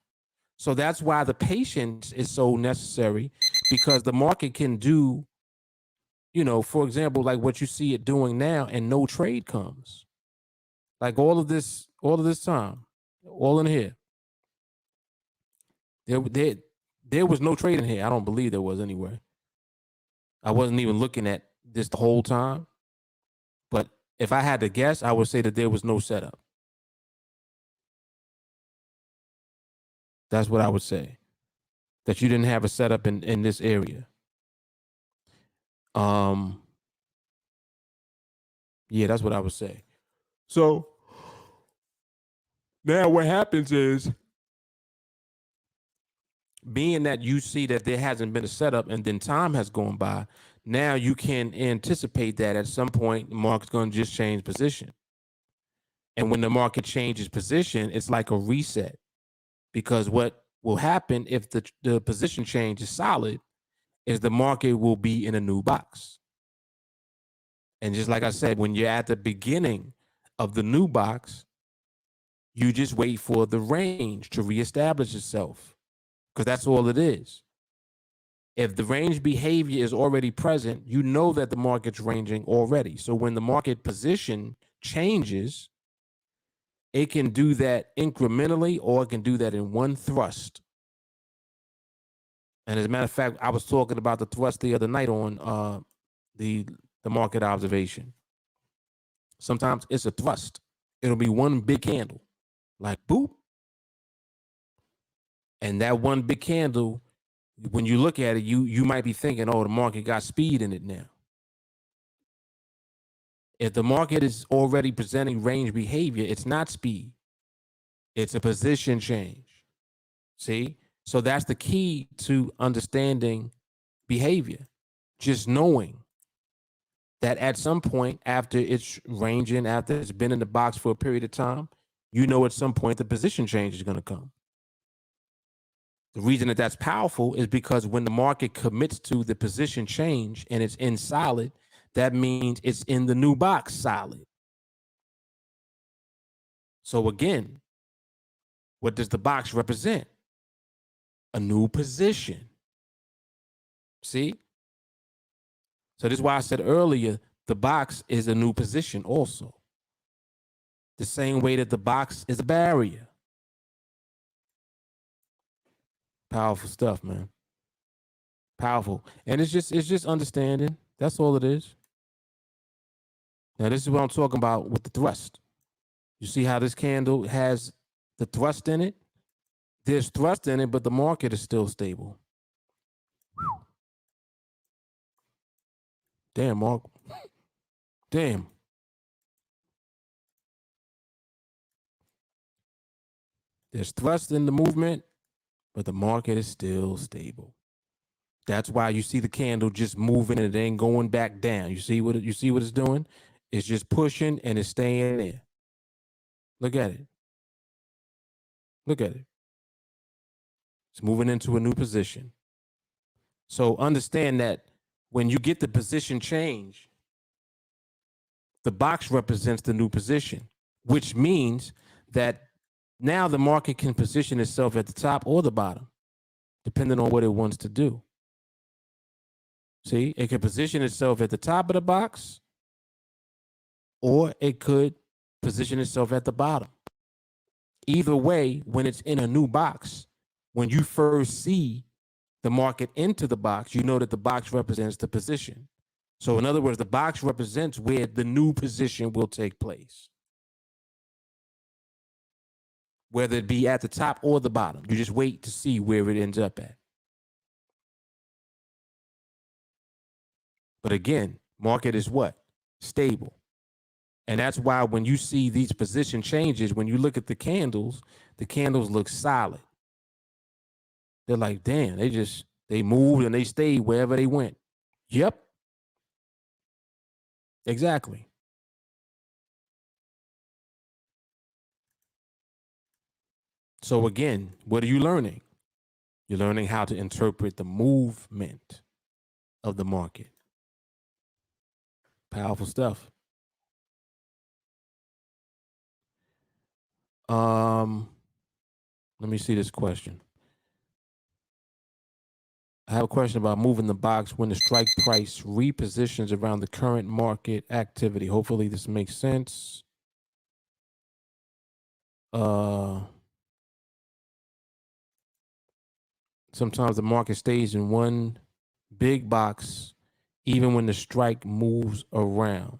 So that's why the patience is so necessary, because the market can do, for example, like what you see it doing now, and no trade comes. Like all of this time, all in here. There was no trade in here. I don't believe there was anyway. I wasn't even looking at this the whole time. But if I had to guess, I would say that there was no setup. That's what I would say. That you didn't have a setup in this area. Yeah, that's what I would say. So now what happens is, being that you see that there hasn't been a setup and then time has gone by, now you can anticipate that at some point the market's going to just change position. And when the market changes position, it's like a reset, because what will happen if the position change is solid is the market will be in a new box. And just like I said, when you're at the beginning of the new box, you just wait for the range to reestablish itself, because that's all it is. If the range behavior is already present, you know that the market's ranging already. So when the market position changes, it can do that incrementally, or it can do that in one thrust. And as a matter of fact, I was talking about the thrust the other night on the market observation. Sometimes it's a thrust. It'll be one big candle, like boop. And that one big candle, when you look at it, you might be thinking, oh, the market got speed in it now. If the market is already presenting range behavior, it's not speed. It's a position change. See? So that's the key to understanding behavior. Just knowing that at some point after it's ranging, after it's been in the box for a period of time, you know at some point the position change is going to come. The reason that that's powerful is because when the market commits to the position change and it's in solid, that means it's in the new box solid. So again, what does the box represent? A new position. See? So this is why I said earlier, the box is a new position also. The same way that the box is a barrier. Powerful stuff, man. Powerful. And it's just understanding. That's all it is. Now, this is what I'm talking about with the thrust. You see how this candle has the thrust in it? There's thrust in it, but the market is still stable. Damn, Mark. Damn. There's thrust in the movement, but the market is still stable. That's why you see the candle just moving and it ain't going back down. You see what it's doing? It's just pushing and it's staying there. Look at it. Look at it. It's moving into a new position. So understand that when you get the position change, the box represents the new position, which means that now the market can position itself at the top or the bottom, depending on what it wants to do. See, it can position itself at the top of the box, or it could position itself at the bottom. Either way, when it's in a new box, when you first see the market into the box, you know that the box represents the position. So in other words, the box represents where the new position will take place. Whether it be at the top or the bottom, you just wait to see where it ends up at. But again, market is what? Stable. And that's why when you see these position changes, when you look at the candles look solid. They're like, damn, they moved and they stayed wherever they went. Yep. Exactly. So again, what are you learning? You're learning how to interpret the movement of the market. Powerful stuff. Let me see this question. I have a question about moving the box when the strike price repositions around the current market activity. Hopefully this makes sense. Sometimes the market stays in one big box even when the strike moves around.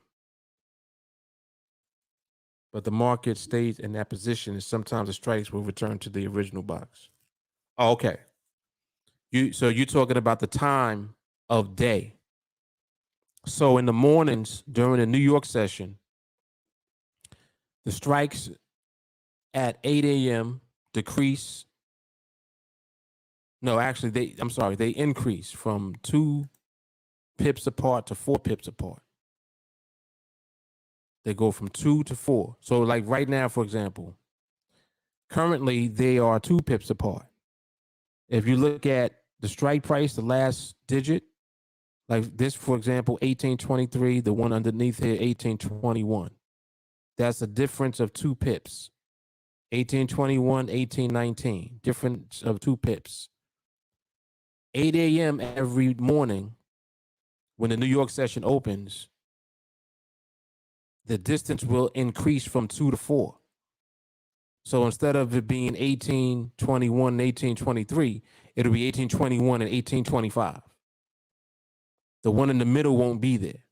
But the market stays in that position, and sometimes the strikes will return to the original box. Oh, okay. So you're talking about the time of day. So in the mornings during the New York session, the strikes at 8 a.m. decrease. No, actually, they increase from 2 pips apart to 4 pips apart. They go from 2 to 4. So like right now, for example, currently they are 2 pips apart. If you look at the strike price, the last digit, like this, for example, 1823, the one underneath here, 1821. That's a difference of 2 pips. 1821, 1819, difference of 2 pips. 8 a.m. every morning when the New York session opens, the distance will increase from 2 to 4. So instead of it being 1821 and 1823, it'll be 1821 and 1825. The one in the middle won't be there.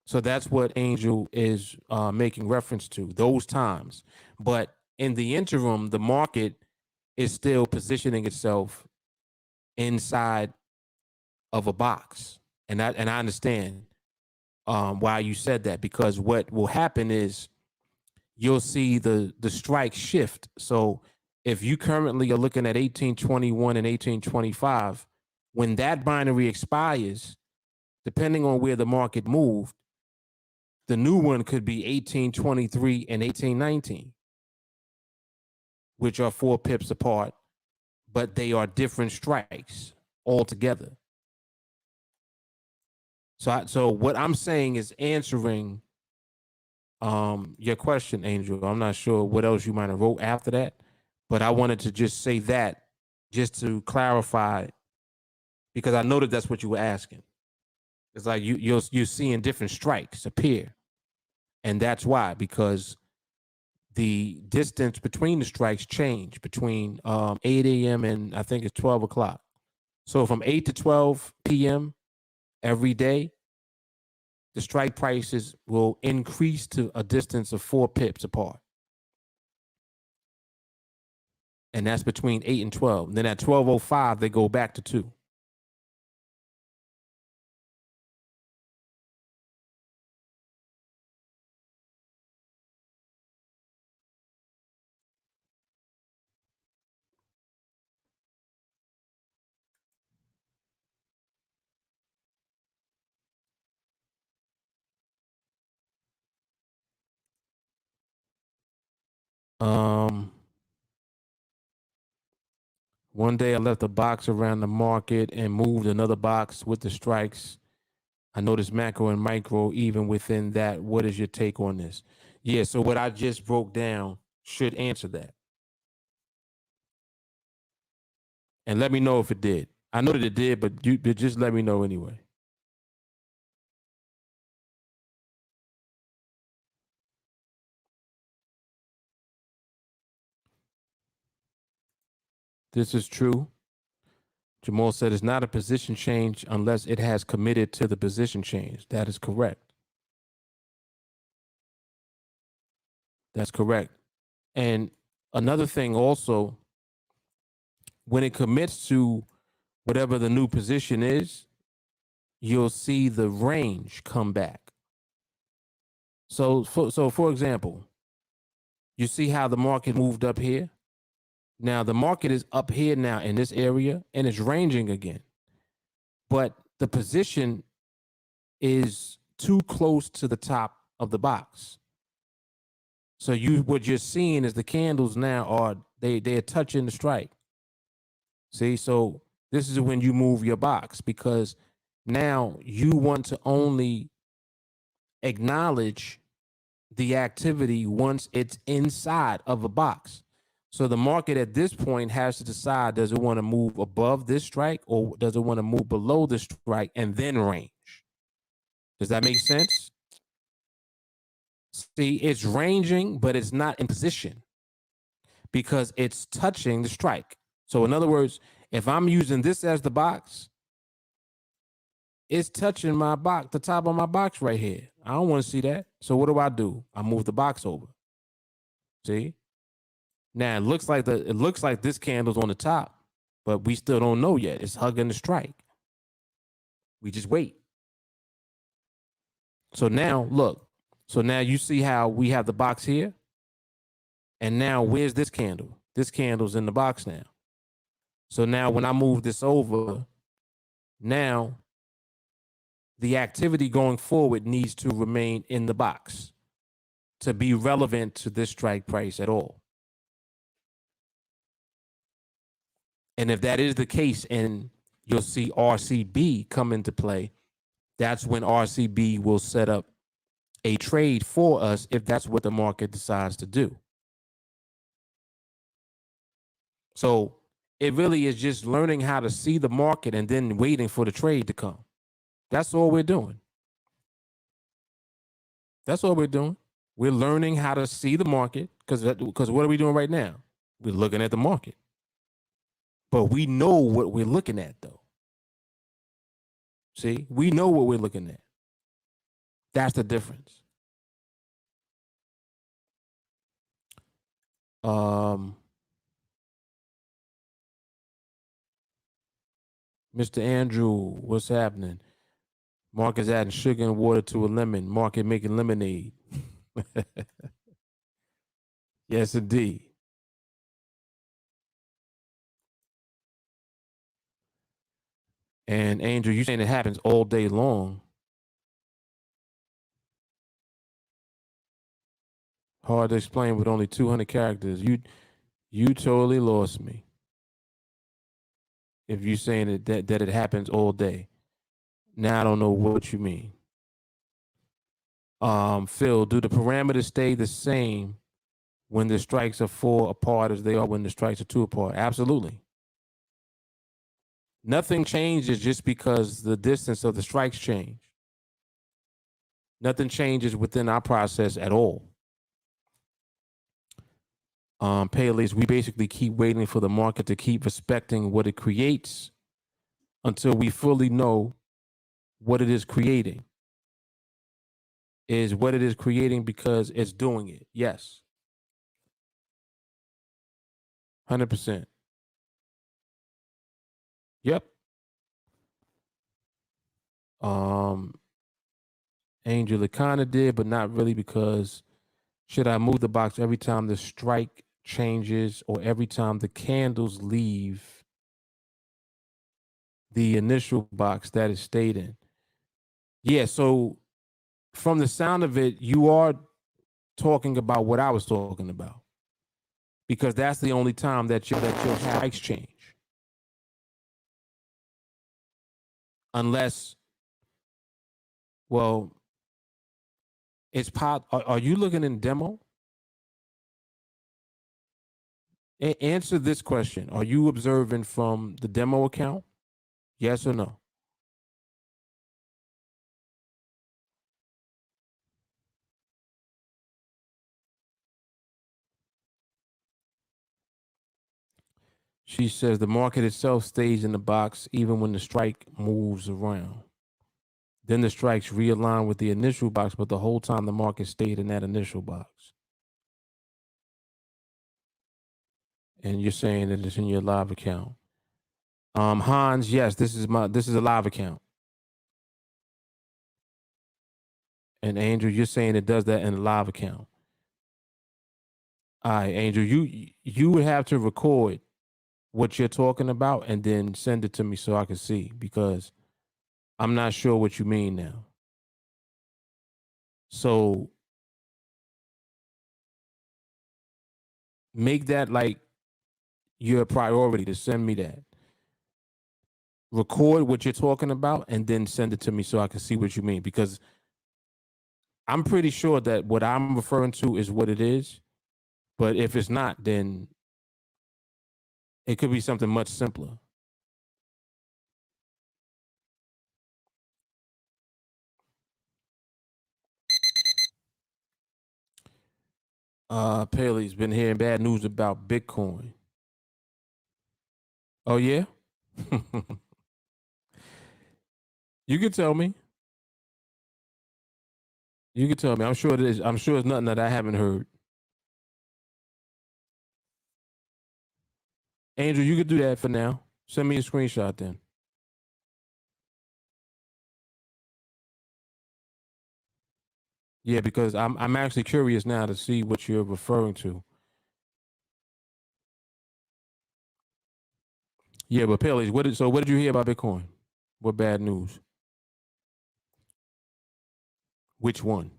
So that's what Angel is making reference to, those times. But in the interim, the market is still positioning itself inside of a box. And I understand why you said that, because what will happen is you'll see the strike shift. So if you currently are looking at 1821 and 1825, when that binary expires, depending on where the market moved, the new one could be 1823 and 1819, which are 4 pips apart, but they are different strikes altogether. So what I'm saying is answering your question, Angel. I'm not sure what else you might have wrote after that, but I wanted to just say that just to clarify, because I know that that's what you were asking. It's like you're seeing different strikes appear, and that's why, because the distance between the strikes change between 8 a.m. and I think it's 12 o'clock. So from 8 to 12 p.m. every day, the strike prices will increase to a distance of 4 pips apart. And that's between 8 and 12. And then at 12:05, they go back to 2. One day I left a box around the market and moved another box with the strikes. I noticed macro and micro even within that. What is your take on this? Yeah, so what I just broke down should answer that. And let me know if it did. I know that it did, but just let me know anyway. This is true. Jamal said it's not a position change unless it has committed to the position change. That is correct. That's correct. And another thing also, when it commits to whatever the new position is, you'll see the range come back. So for example, you see how the market moved up here? Now the market is up here now in this area and it's ranging again. But the position is too close to the top of the box. So what you're seeing is the candles now are they're touching the strike. See, so this is when you move your box, because now you want to only acknowledge the activity once it's inside of a box. So the market at this point has to decide, does it want to move above this strike or does it want to move below the strike and then range? Does that make sense? See, it's ranging, but it's not in position because it's touching the strike. So in other words, if I'm using this as the box, it's touching my box, the top of my box right here. I don't want to see that. So what do? I move the box over. See? Now it looks like this candle's on the top, but we still don't know yet. It's hugging the strike. We just wait. So now look. So now you see how we have the box here. And now where's this candle? This candle's in the box now. So now when I move this over, now the activity going forward needs to remain in the box to be relevant to this strike price at all. And if that is the case, and you'll see RCB come into play, that's when RCB will set up a trade for us if that's what the market decides to do. So it really is just learning how to see the market and then waiting for the trade to come. That's all we're doing. That's all we're doing. We're learning how to see the market because what are we doing right now? We're looking at the market. But we know what we're looking at, though. See, we know what we're looking at. That's the difference. Mr. Andrew, what's happening? Mark is adding sugar and water to a lemon. Market making lemonade. Yes, indeed. And Angel, you saying it happens all day long. Hard to explain with only 200 characters. You totally lost me. If you're saying that it happens all day. Now I don't know what you mean. Phil, do the parameters stay the same when the strikes are 4 apart as they are when the strikes are 2 apart? Absolutely. Nothing changes just because the distance of the strikes change. Nothing changes within our process at all. Payleys, we basically keep waiting for the market to keep respecting what it creates until we fully know what it is creating. Is what it is creating because it's doing it. Yes. 100%. Yep. Angel, it kind of did, but not really, because should I move the box every time the strike changes or every time the candles leave the initial box that it stayed in? Yeah, so from the sound of it, you are talking about what I was talking about, because that's the only time that your strikes change. Unless, well, it's are you looking in demo? Answer this question. Are you observing from the demo account? Yes or no? She says the market itself stays in the box even when the strike moves around. Then the strikes realign with the initial box, but the whole time the market stayed in that initial box. And you're saying that it's in your live account. Hans, yes, this is a live account. And Angel, you're saying it does that in a live account. All right, Angel, you would have to record what you're talking about and then send it to me so I can see, because I'm not sure what you mean now. So make that like your priority to send me that. Record what you're talking about and then send it to me so I can see what you mean, because I'm pretty sure that what I'm referring to is what it is. But if it's not, then it could be something much simpler. Paley's been hearing bad news about Bitcoin. Oh yeah? You can tell me. You can tell me. I'm sure it is. I'm sure it's nothing that I haven't heard. Angel, you could do that for now. Send me a screenshot then. Yeah, because I'm actually curious now to see what you're referring to. Yeah, but Paley's, what did you hear about Bitcoin? What bad news? Which one?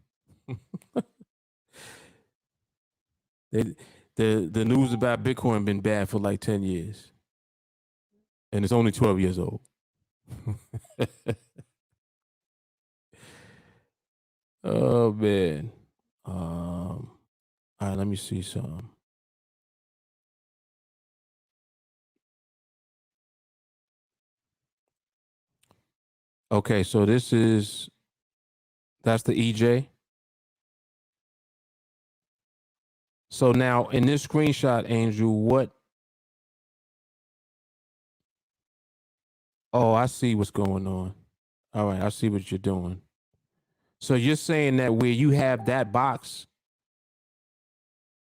the the news about Bitcoin been bad for like 10 years. And it's only 12 years old. Oh man. All right, let me see some. Okay, so that's the EJ. So now in this screenshot, Angel, what? Oh, I see what's going on. All right, I see what you're doing. So you're saying that where you have that box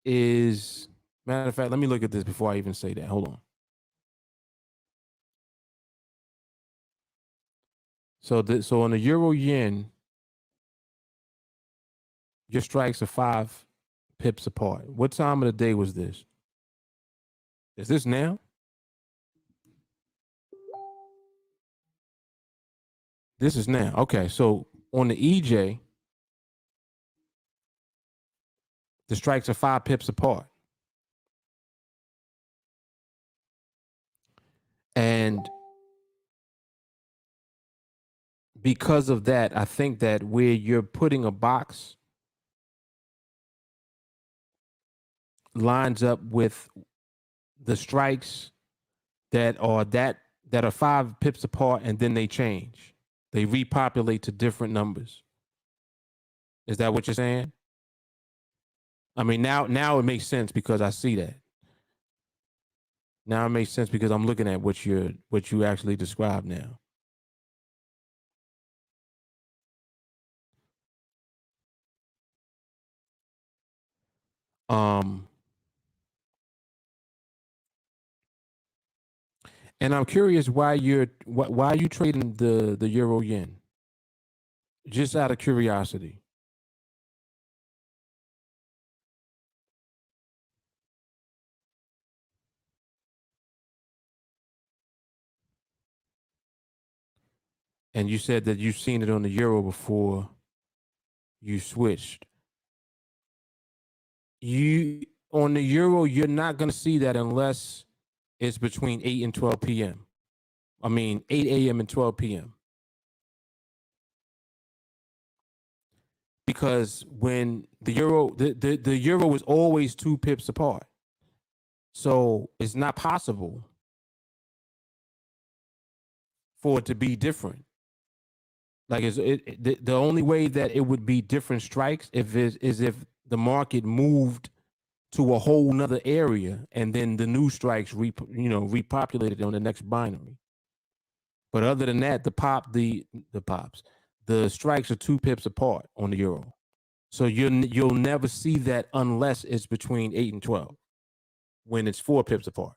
is, matter of fact, let me look at this before I even say that. Hold on. So on the euro yen, your strikes are 5 pips apart. What time of the day was this? Is this now? This is now. Okay, so on the EJ, the strikes are 5 pips apart. And because of that, I think that where you're putting a box lines up with the strikes that are 5 pips apart, and then they change. They repopulate to different numbers. Is that what you're saying? I mean, now it makes sense because I see that. Now it makes sense because I'm looking at what you actually described now. And I'm curious why are you trading the euro yen? Just out of curiosity. And you said that you've seen it on the euro before you switched. You on the euro, you're not going to see that unless it's between 8 and 12 p.m. I mean, 8 a.m. and 12 p.m. Because when the euro is always 2 pips apart. So it's not possible for it to be different. Like the only way that it would be different strikes is if the market moved to a whole nother area and then the new strikes repopulated on the next binary. But other than that, the strikes are 2 pips apart on the euro. So you'll never see that unless it's between 8 and 12, when it's 4 pips apart.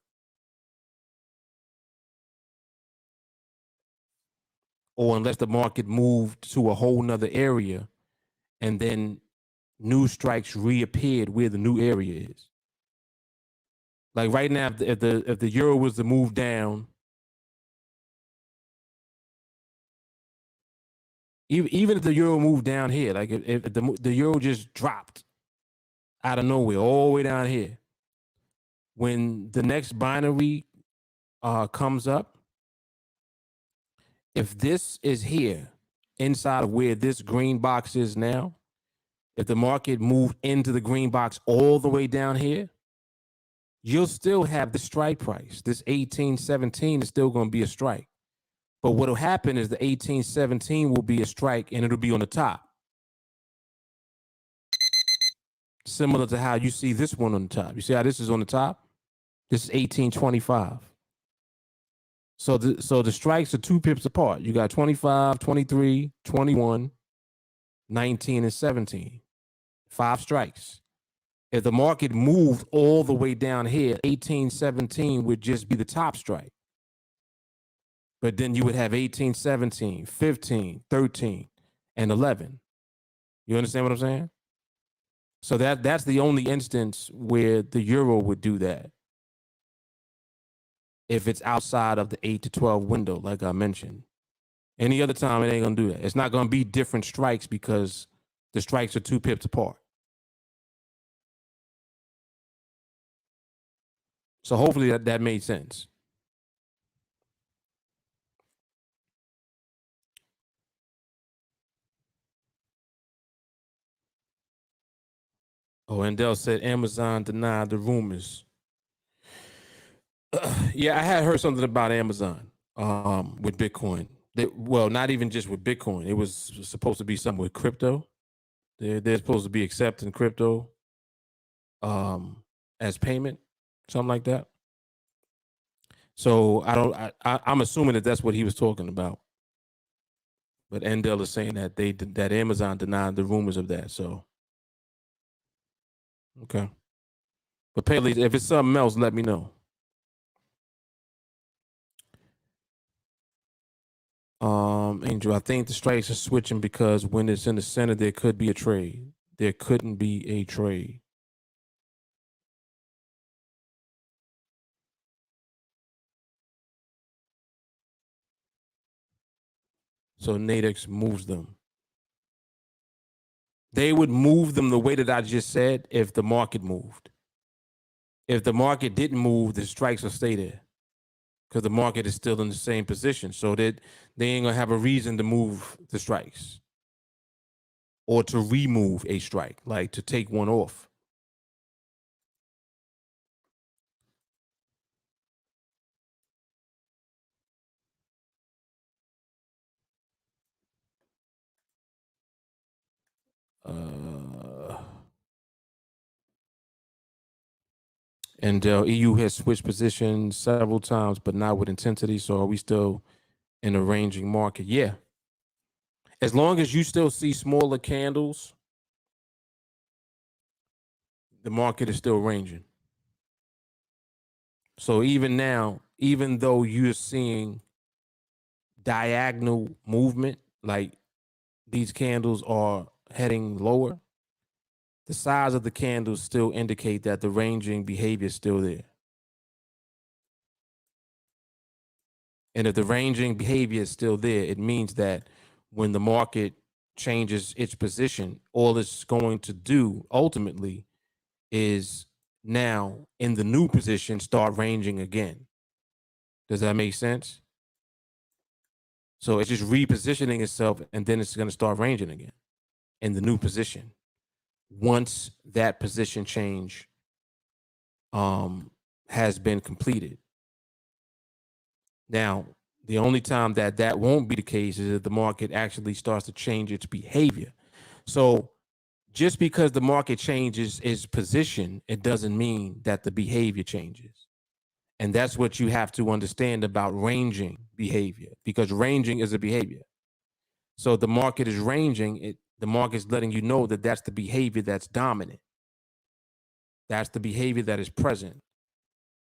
Or unless the market moved to a whole nother area and then new strikes reappeared where the new area is. Like right now, if the euro was to move down, even if the euro moved down here, like if the euro just dropped out of nowhere all the way down here, when the next binary comes up, if this is here inside of where this green box is now, if the market moved into the green box all the way down here, you'll still have the strike price. This 1817 is still going to be a strike. But what will happen is the 1817 will be a strike and it'll be on the top. Similar to how you see this one on the top. You see how this is on the top? This is 1825. So the strikes are 2 pips apart. You got 25, 23, 21, 19, and 17. 5 strikes. If the market moved all the way down here, 1817 would just be the top strike. But then you would have 1817, 15, 13, and 11. You understand what I'm saying? So that's the only instance where the euro would do that. If it's outside of the 8 to 12 window, like I mentioned. Any other time, it ain't going to do that. It's not going to be different strikes because the strikes are 2 pips apart. So hopefully that made sense. Oh, and Dell said Amazon denied the rumors. Yeah, I had heard something about Amazon with Bitcoin. Well, not even just with Bitcoin. It was supposed to be something with crypto. They're supposed to be accepting crypto. as payment, something like that. So I'm assuming that that's what he was talking about. But Endel is saying that that Amazon denied the rumors of that. So okay. But Paley, if it's something else, let me know. Angel, I think the strikes are switching because when it's in the center, there could be a trade. There couldn't be a trade. So NADEX moves them. They would move them the way that I just said if the market moved. If the market didn't move, the strikes will stay there because the market is still in the same position. So that they ain't gonna have a reason to move the strikes or to remove a strike, like to take one off. And EU has switched positions several times, but not with intensity. So are we still in a ranging market? Yeah. As long as you still see smaller candles, the market is still ranging. So even now, even though you're seeing diagonal movement, like these candles are heading lower, the size of the candles still indicate that the ranging behavior is still there. And if the ranging behavior is still there, it means that when the market changes its position, all it's going to do ultimately is now in the new position start ranging again. Does that make sense? So it's just repositioning itself and then it's going to start ranging again in the new position. Once that position change has been completed. Now, the only time that that won't be the case is if the market actually starts to change its behavior. So just because the market changes its position, it doesn't mean that the behavior changes. And that's what you have to understand about ranging behavior, because ranging is a behavior. So the market is ranging, the market is letting you know that that's the behavior that's dominant. That's the behavior that is present.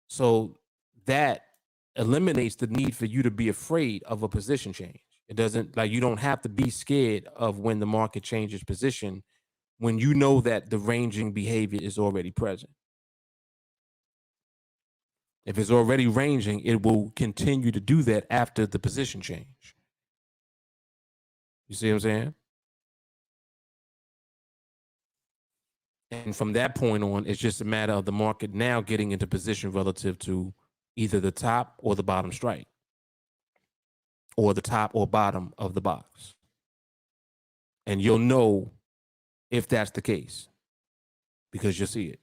So that eliminates the need for you to be afraid of a position change. It doesn't, like, you don't have to be scared of when the market changes position when you know that the ranging behavior is already present. If it's already ranging, it will continue to do that after the position change. You see what I'm saying? And from that point on, it's just a matter of the market now getting into position relative to either the top or the bottom strike, or the top or bottom of the box. And you'll know if that's the case because you'll see it.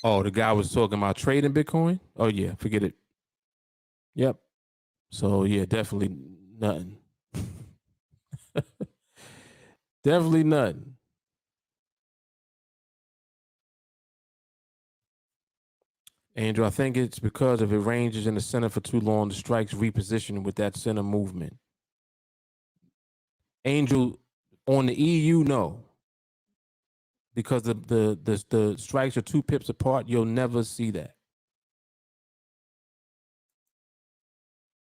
Oh, the guy was talking about trading Bitcoin? Oh, yeah, forget it. Yep. So, yeah, definitely nothing. Definitely nothing. Andrew, I think it's because if it ranges in the center for too long, the strikes reposition with that center movement. Angel, on the EU, no. Because the strikes are 2 pips apart, you'll never see that.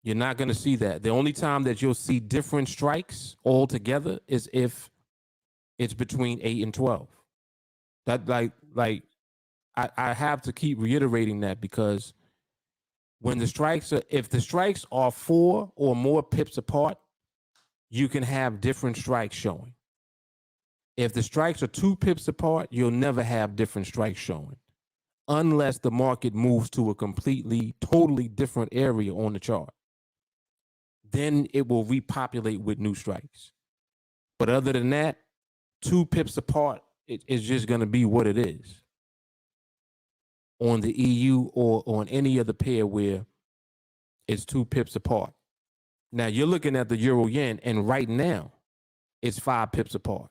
You're not going to see that. The only time that you'll see different strikes altogether is if it's between 8 and 12. That I have to keep reiterating that because when if the strikes are 4 or more pips apart, you can have different strikes showing. If the strikes are 2 pips apart, you'll never have different strikes showing unless the market moves to a totally different area on the chart. Then it will repopulate with new strikes. But other than that, 2 pips apart, it's just going to be what it is. on the EU or on any other pair where it's 2 pips apart. Now you're looking at the euro yen, and right now it's 5 pips apart.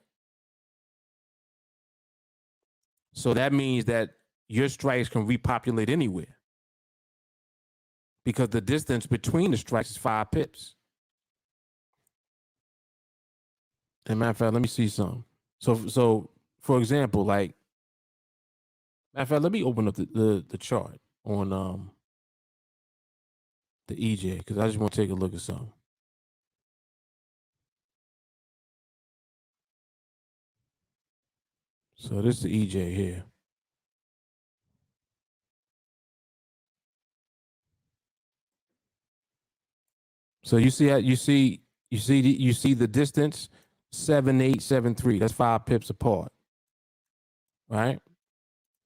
So that means that your strikes can repopulate anywhere because the distance between the strikes is 5 pips. And matter of fact, let me see something. So for example, like, matter of fact, let me open up the chart on the EJ because I just want to take a look at something. So this is the EJ here. So you see the distance 7873. That's 5 pips apart, right?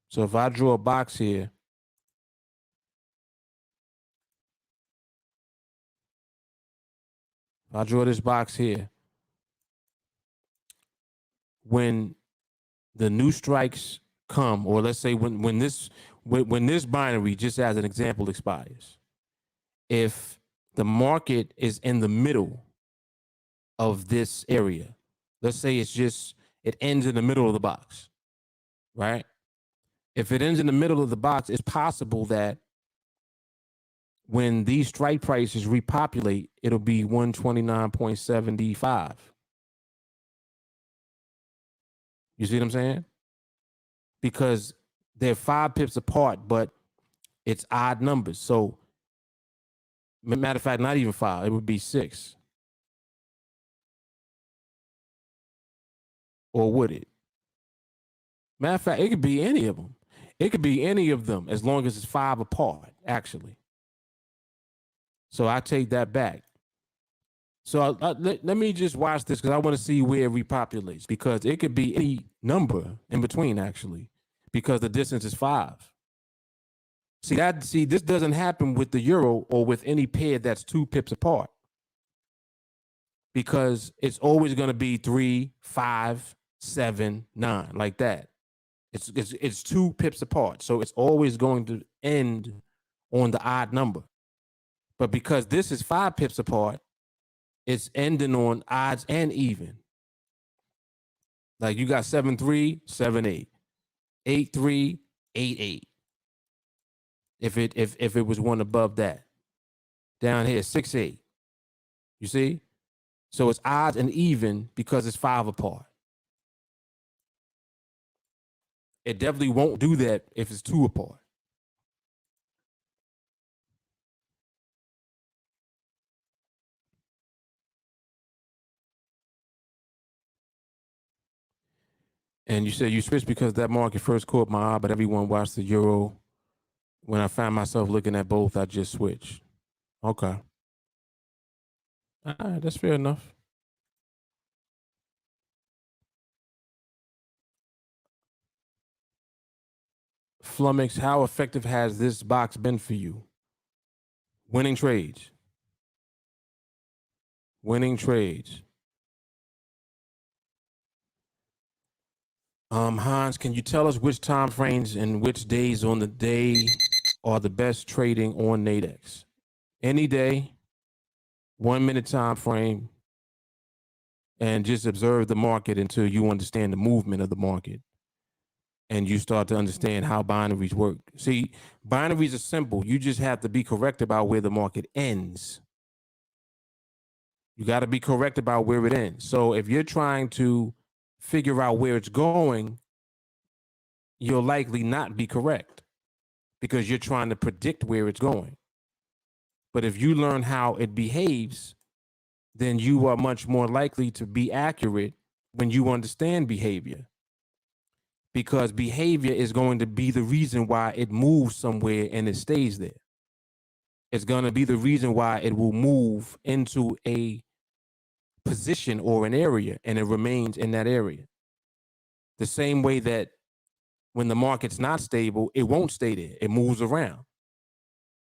So if I draw a box here, if I draw this box here, when the new strikes come, or let's say when this binary, just as an example, expires, if the market is in the middle of this area, let's say it ends in the middle of the box, right? If it ends in the middle of the box, it's possible that when these strike prices repopulate, it'll be 129.75. You see what I'm saying? Because they're 5 pips apart, but it's odd numbers. So, matter of fact, not even 5, it would be 6. Or would it? Matter of fact, it could be any of them. It could be any of them as long as it's 5 apart, actually. So I take that back. So let me just watch this because I want to see where it repopulates, because it could be any number in between, actually, because the distance is 5. See, this doesn't happen with the euro or with any pair that's 2 pips apart, because it's always going to be 3, 5, 7, 9, like that. It's 2 pips apart, so it's always going to end on the odd number. But because this is 5 pips apart, it's ending on odds and even. Like you got 7-3, 7-8, 8-3, 8-8. If it was one above that, down here 6-8. You see? So it's odds and even because it's 5 apart. It definitely won't do that if it's 2 apart. And you said you switched because that market first caught my eye, but everyone watched the euro. When I found myself looking at both, I just switched. Okay. All right, that's fair enough. Flummox, how effective has this box been for you? Winning trades. Winning trades. Hans, can you tell us which time frames and which days on the day are the best trading on NADEX? Any day, 1 minute time frame, and just observe the market until you understand the movement of the market and you start to understand how binaries work. See, binaries are simple. You just have to be correct about where the market ends. You got to be correct about where it ends. So if you're trying to figure out where it's going, you'll likely not be correct because you're trying to predict where it's going. But if you learn how it behaves, then you are much more likely to be accurate when you understand behavior, because behavior is going to be the reason why it moves somewhere and it stays there. It's going to be the reason why it will move into a position or an area and it remains in that area. The same way that when the market's not stable, it won't stay there. It moves around.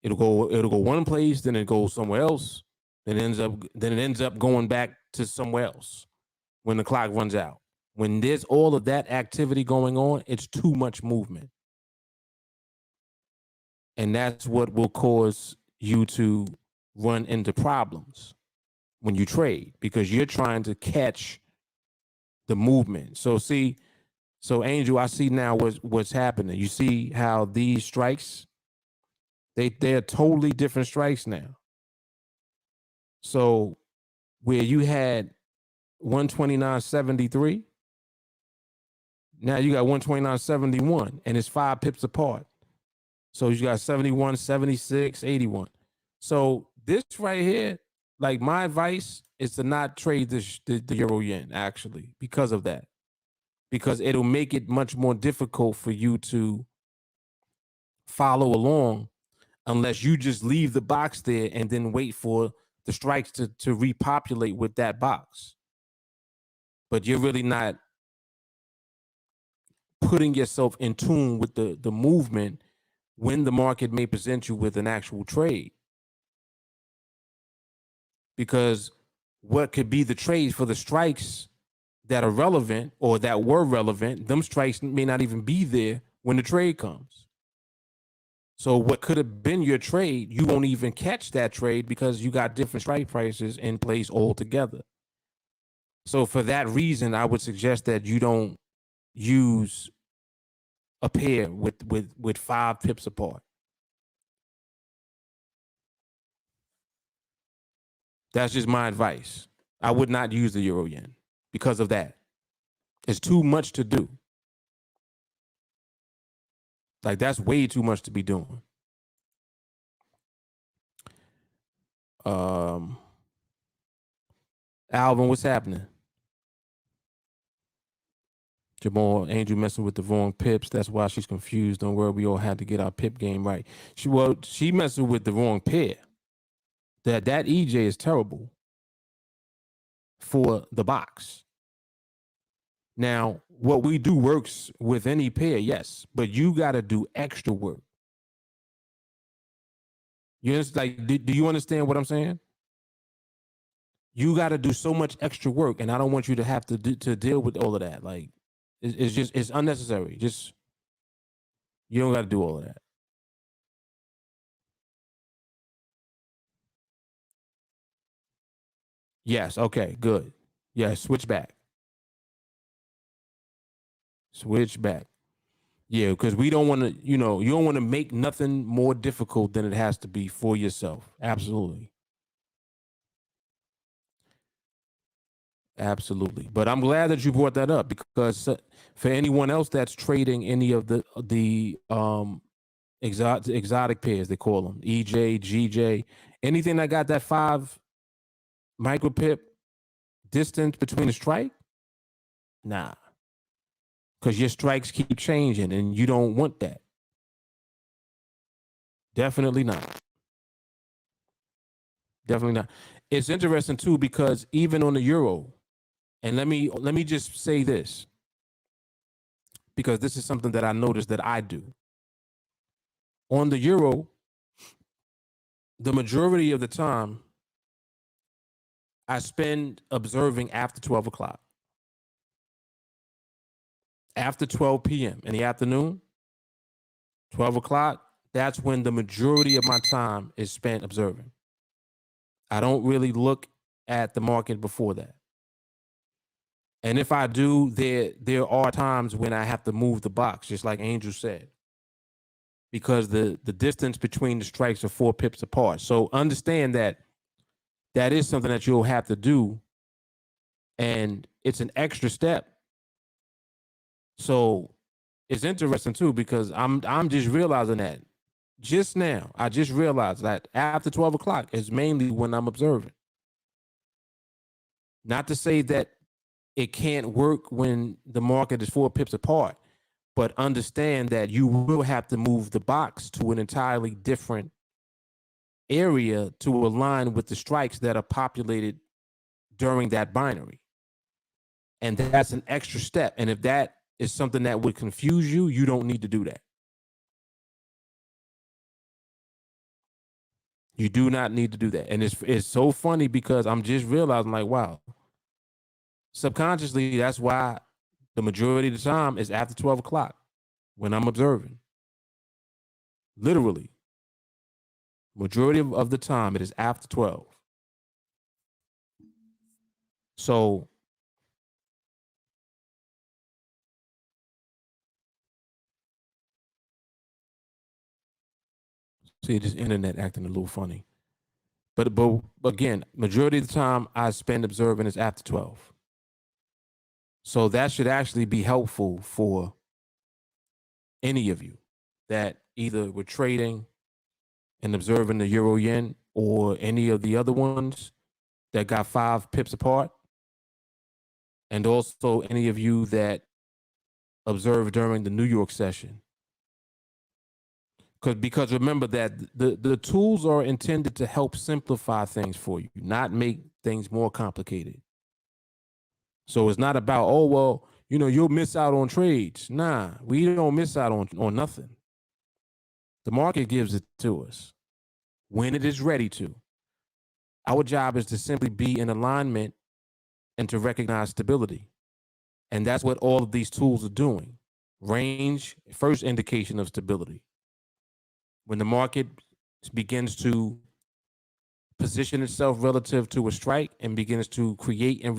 It'll go one place, then it goes somewhere else, then it ends up going back to somewhere else when the clock runs out. When there's all of that activity going on, it's too much movement. And that's what will cause you to run into problems when you trade, because you're trying to catch the movement. So see, so Angel, I see now what's happening. You see how these strikes, they're totally different strikes now. So where you had 129.73, now you got 129.71, and it's 5 pips apart. So you got 71, 76, 81. So this right here, like, my advice is to not trade the euro yen, actually, because of that. Because it'll make it much more difficult for you to follow along unless you just leave the box there and then wait for the strikes to repopulate with that box. But you're really not putting yourself in tune with the movement when the market may present you with an actual trade. Because what could be the trades for the strikes that are relevant or that were relevant, them strikes may not even be there when the trade comes. So what could have been your trade, you won't even catch that trade because you got different strike prices in place altogether. So for that reason, I would suggest that you don't use a pair with 5 pips apart. That's just my advice. I would not use the euro yen because of that. It's too much to do. Like, that's way too much to be doing. Alvin, what's happening? Jamal, Angel messing with the wrong pips. That's why she's confused. Don't worry, we all had to get our pip game right. She messing with the wrong pair. That EJ is terrible for the box. Now, what we do works with any pair, yes, but you got to do extra work. You like, do you understand what I'm saying? You got to do so much extra work, and I don't want you to have to deal with all of that. Like, it's unnecessary. Just, you don't got to do all of that. Yes. Okay. Good. Yeah. Switch back. Switch back. Yeah, because we don't want to, you don't want to make nothing more difficult than it has to be for yourself. Absolutely. Absolutely. But I'm glad that you brought that up, because for anyone else that's trading any of the exotic pairs, they call them EJ, GJ, anything that got that 5 micro pip distance between the strike, nah, because your strikes keep changing and you don't want that. Definitely not. Definitely not. It's interesting too, because even on the euro, and let me just say this, because this is something that I noticed that I do. On the euro, the majority of the time, I spend observing after 12 o'clock. After 12 p.m. in the afternoon, 12 o'clock, that's when the majority of my time is spent observing. I don't really look at the market before that. And if I do, there are times when I have to move the box, just like Angel said, because the distance between the strikes are 4 pips apart. So understand that is something that you'll have to do, and it's an extra step. So it's interesting too, because I'm just realizing that just now. I just realized that after 12 o'clock is mainly when I'm observing. Not to say that it can't work when the market is 4 pips apart, but understand that you will have to move the box to an entirely different area to align with the strikes that are populated during that binary. And that's an extra step. And if that is something that would confuse you, you don't need to do that. You do not need to do that. And it's so funny, because I'm just realizing, like, wow, subconsciously, that's why the majority of the time is after 12 o'clock when I'm observing. Literally. Majority of the time, it is after 12. So see, this internet acting a little funny. But again, majority of the time I spend observing is after 12. So that should actually be helpful for any of you that either were trading and observing the euro yen or any of the other ones that got 5 pips apart. And also any of you that observed during the New York session. Because remember that the tools are intended to help simplify things for you, not make things more complicated. So it's not about, oh, well, you'll miss out on trades. Nah, we don't miss out on nothing. The market gives it to us when it is ready to. Our job is to simply be in alignment and to recognize stability. And that's what all of these tools are doing. Range, first indication of stability. When the market begins to position itself relative to a strike and begins to create and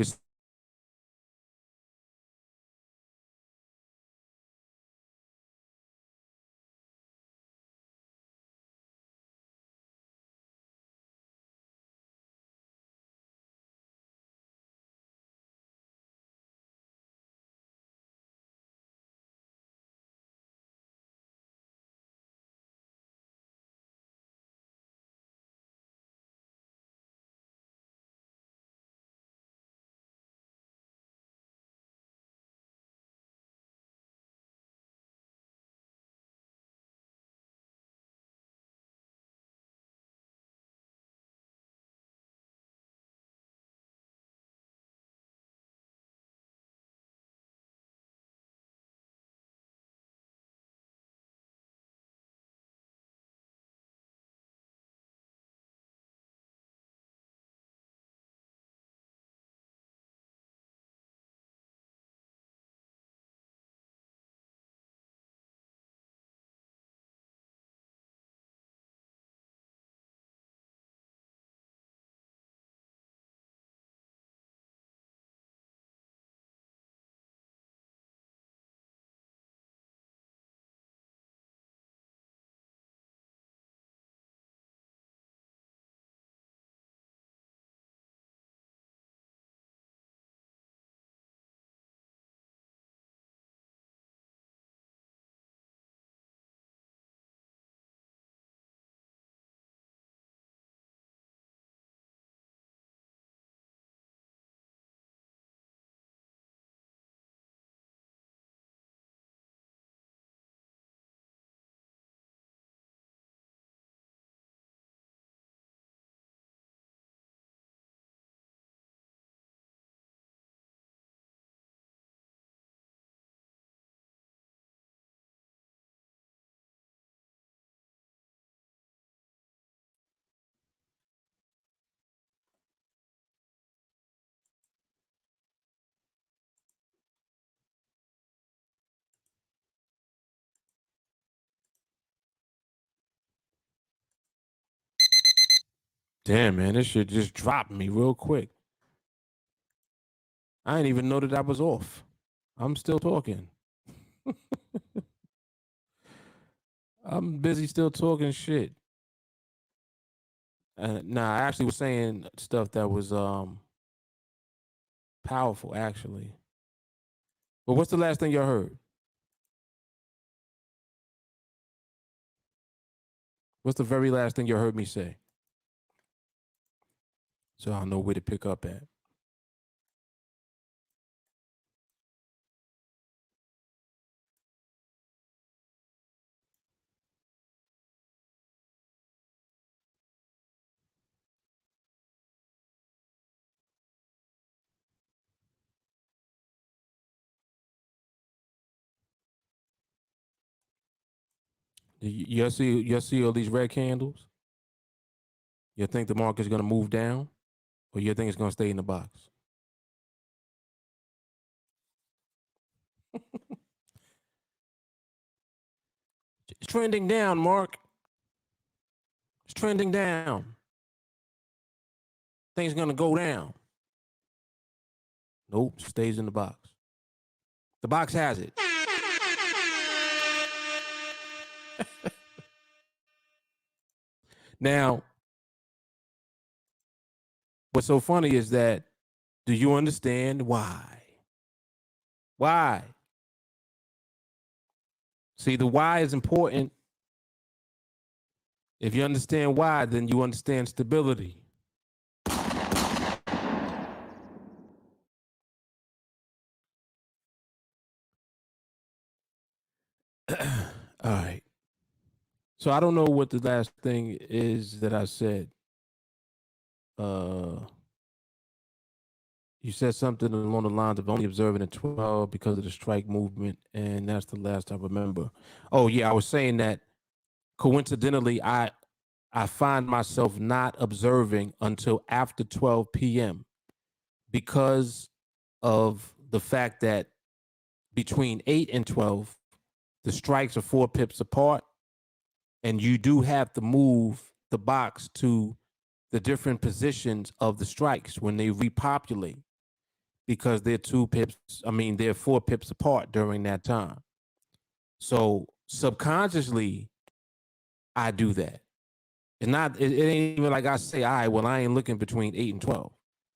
damn, man, this shit just dropped me real quick. I didn't even know that I was off. I'm still talking. I'm busy still talking shit. Nah, I actually was saying stuff that was powerful, actually. But what's the last thing y'all heard? What's the very last thing you heard me say? So I'll know where to pick up at. You see all these red candles? You think the market's gonna move down, or you think it's gonna stay in the box? It's trending down, Mark. It's trending down. Things gonna go down. Nope, stays in the box. The box has it. Now, what's so funny is that, do you understand why? Why? See, the why is important. If you understand why, then you understand stability. All right. So I don't know what the last thing is that I said. You said something along the lines of only observing at 12 because of the strike movement, and that's the last I remember. Oh yeah, I was saying that coincidentally, I find myself not observing until after 12 p.m. because of the fact that between 8 and 12, the strikes are 4 pips apart, and you do have to move the box to the different positions of the strikes when they repopulate, because they're 4 pips apart during that time. So subconsciously, I do that. It ain't even like I say, all right, well, I ain't looking between 8 and 12.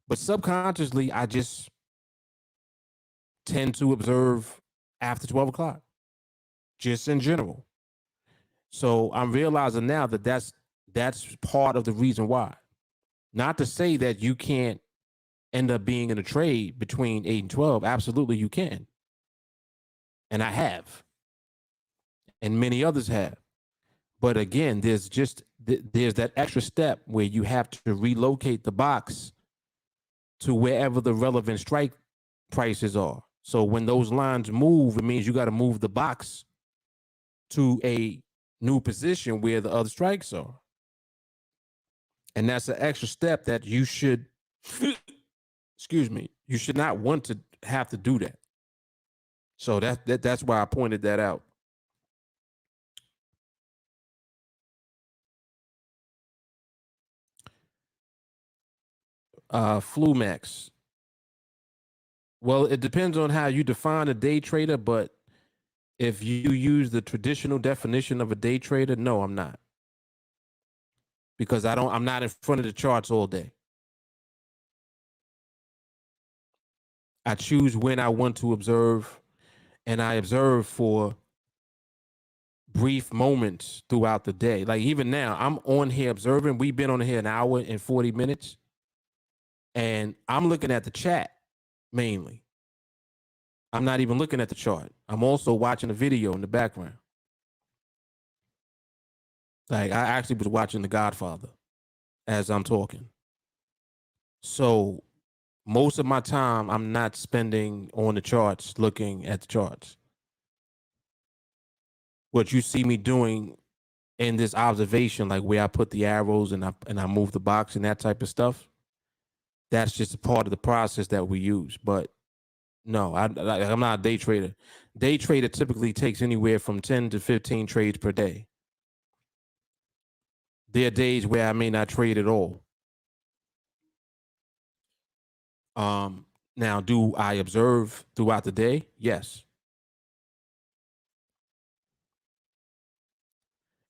But subconsciously, I just tend to observe after 12 o'clock, just in general. So I'm realizing now that that's part of the reason why. Not to say that you can't end up being in a trade between 8 and 12. Absolutely, you can. And I have. And many others have. But again, there's that extra step where you have to relocate the box to wherever the relevant strike prices are. So when those lines move, it means you got to move the box to a new position where the other strikes are. And that's an extra step that you should, excuse me, you should not want to have to do that. So that's why I pointed that out. Flumax. Well, it depends on how you define a day trader, but if you use the traditional definition of a day trader, no, I'm not. Because I'm not in front of the charts all day. I choose when I want to observe, and I observe for brief moments throughout the day. Like even now, I'm on here observing. We've been on here an hour and 40 minutes, and I'm looking at the chat mainly. I'm not even looking at the chart. I'm also watching a video in the background. Like I actually was watching The Godfather as I'm talking. So most of my time I'm not spending on the charts, looking at the charts. What you see me doing in this observation, like where I put the arrows and I move the box and that type of stuff, that's just a part of the process that we use. But no, I'm not a day trader. Day trader typically takes anywhere from 10 to 15 trades per day. There are days where I may not trade at all. Now, do I observe throughout the day? Yes.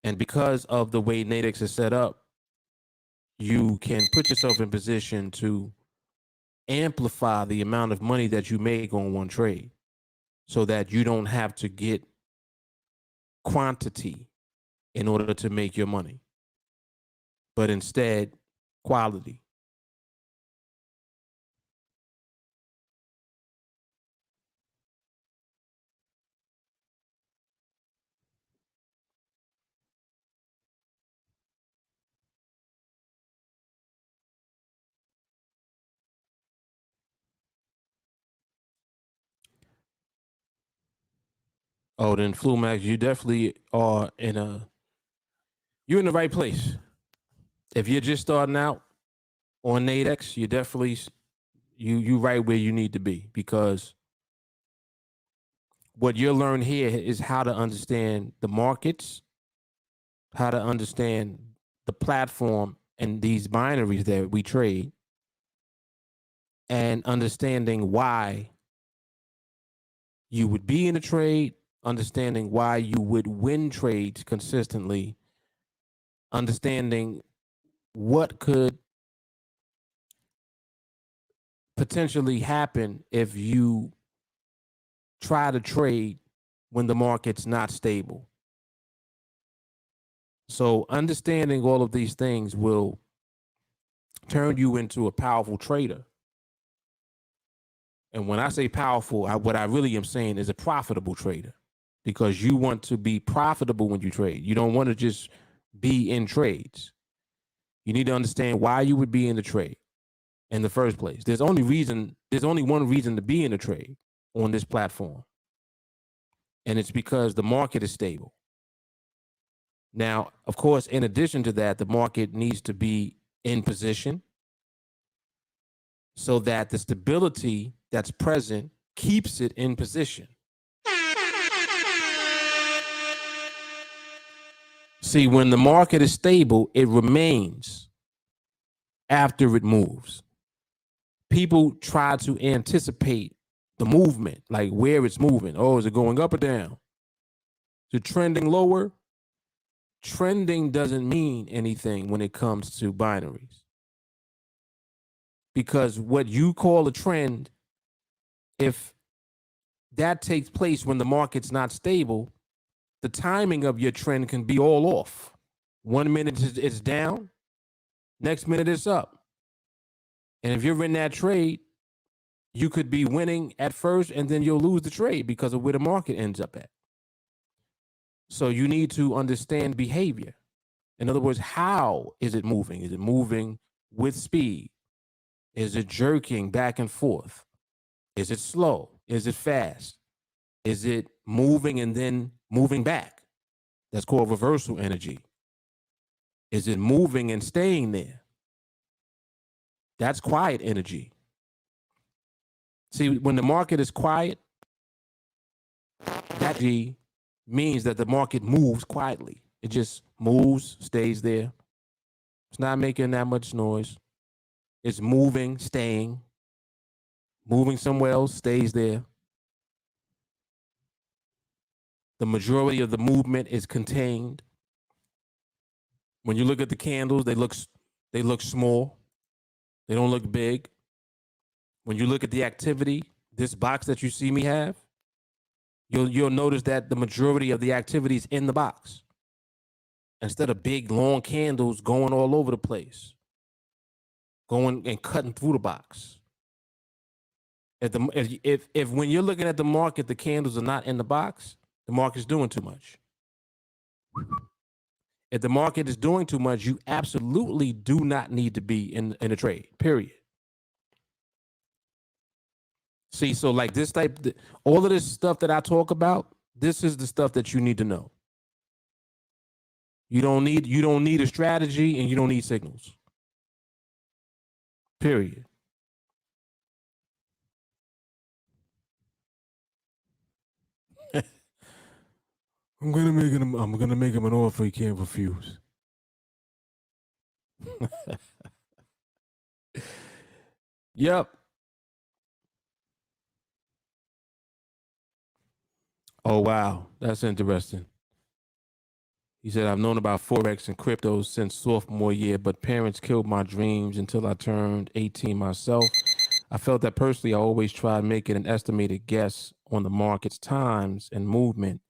And because of the way NADEX is set up, you can put yourself in position to amplify the amount of money that you make on one trade so that you don't have to get quantity in order to make your money, but instead quality. Oh, then Flumax, you definitely are you're in the right place. If you're just starting out on NADEX, you definitely you right where you need to be, because what you'll learn here is how to understand the markets, how to understand the platform and these binaries that we trade, and understanding why you would be in a trade, understanding why you would win trades consistently, understanding what could potentially happen if you try to trade when the market's not stable. So understanding all of these things will turn you into a powerful trader. And when I say powerful, what I really am saying is a profitable trader, because you want to be profitable when you trade. You don't want to just be in trades. You need to understand why you would be in the trade in the first place. There's only one reason to be in a trade on this platform. And it's because the market is stable. Now, of course, in addition to that, the market needs to be in position so that the stability that's present keeps it in position. See, when the market is stable, it remains after it moves. People try to anticipate the movement, like where it's moving. Oh, is it going up or down? Is it trending lower? Trending doesn't mean anything when it comes to binaries. Because what you call a trend, if that takes place when the market's not stable, the timing of your trend can be all off. 1 minute it's down, next minute it's up. And if you're in that trade, you could be winning at first and then you'll lose the trade because of where the market ends up at. So you need to understand behavior. In other words, how is it moving? Is it moving with speed? Is it jerking back and forth? Is it slow? Is it fast? Is it moving and then moving back? That's called reversal energy. Is it moving and staying there? That's quiet energy. See, when the market is quiet, that energy means that the market moves quietly. It just moves, stays there. It's not making that much noise. It's moving, staying, moving somewhere else, stays there. The majority of the movement is contained. When you look at the candles, they look small. They don't look big. When you look at the activity, this box that you see me have, you'll notice that the majority of the activity is in the box, instead of big long candles going all over the place, going and cutting through the box. If when you're looking at the market, the candles are not in the box, the market's doing too much. If the market is doing too much, you absolutely do not need to be in a trade, period. See, so like this all of this stuff that I talk about, this is the stuff that you need to know. You don't need a strategy, and you don't need signals. Period. I'm gonna make him an offer he can't refuse. Yep. Oh wow, that's interesting. He said, I've known about Forex and cryptos since sophomore year, but parents killed my dreams until I turned 18 myself. I felt that personally, I always tried making an estimated guess on the market's times and movement,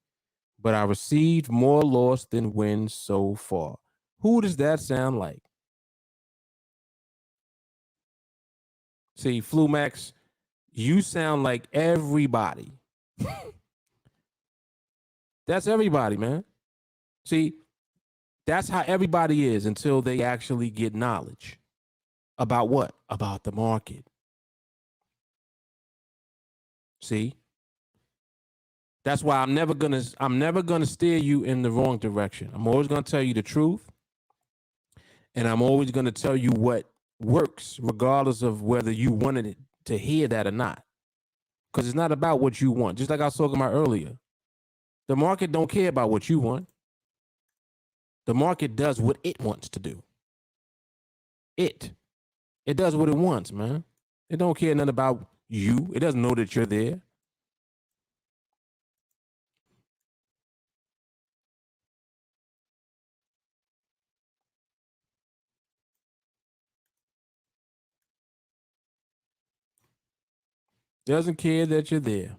but I received more loss than wins so far. Who does that sound like? See, Flumax, you sound like everybody. That's everybody, man. See, that's how everybody is until they actually get knowledge. About what? About the market. See? That's why I'm never gonna steer you in the wrong direction. I'm always gonna tell you the truth. And I'm always gonna tell you what works, regardless of whether you wanted it to hear that or not. Because it's not about what you want. Just like I was talking about earlier. The market don't care about what you want. The market does what it wants to do. It does what it wants, man. It don't care nothing about you. It doesn't know that you're there. Doesn't care that you're there.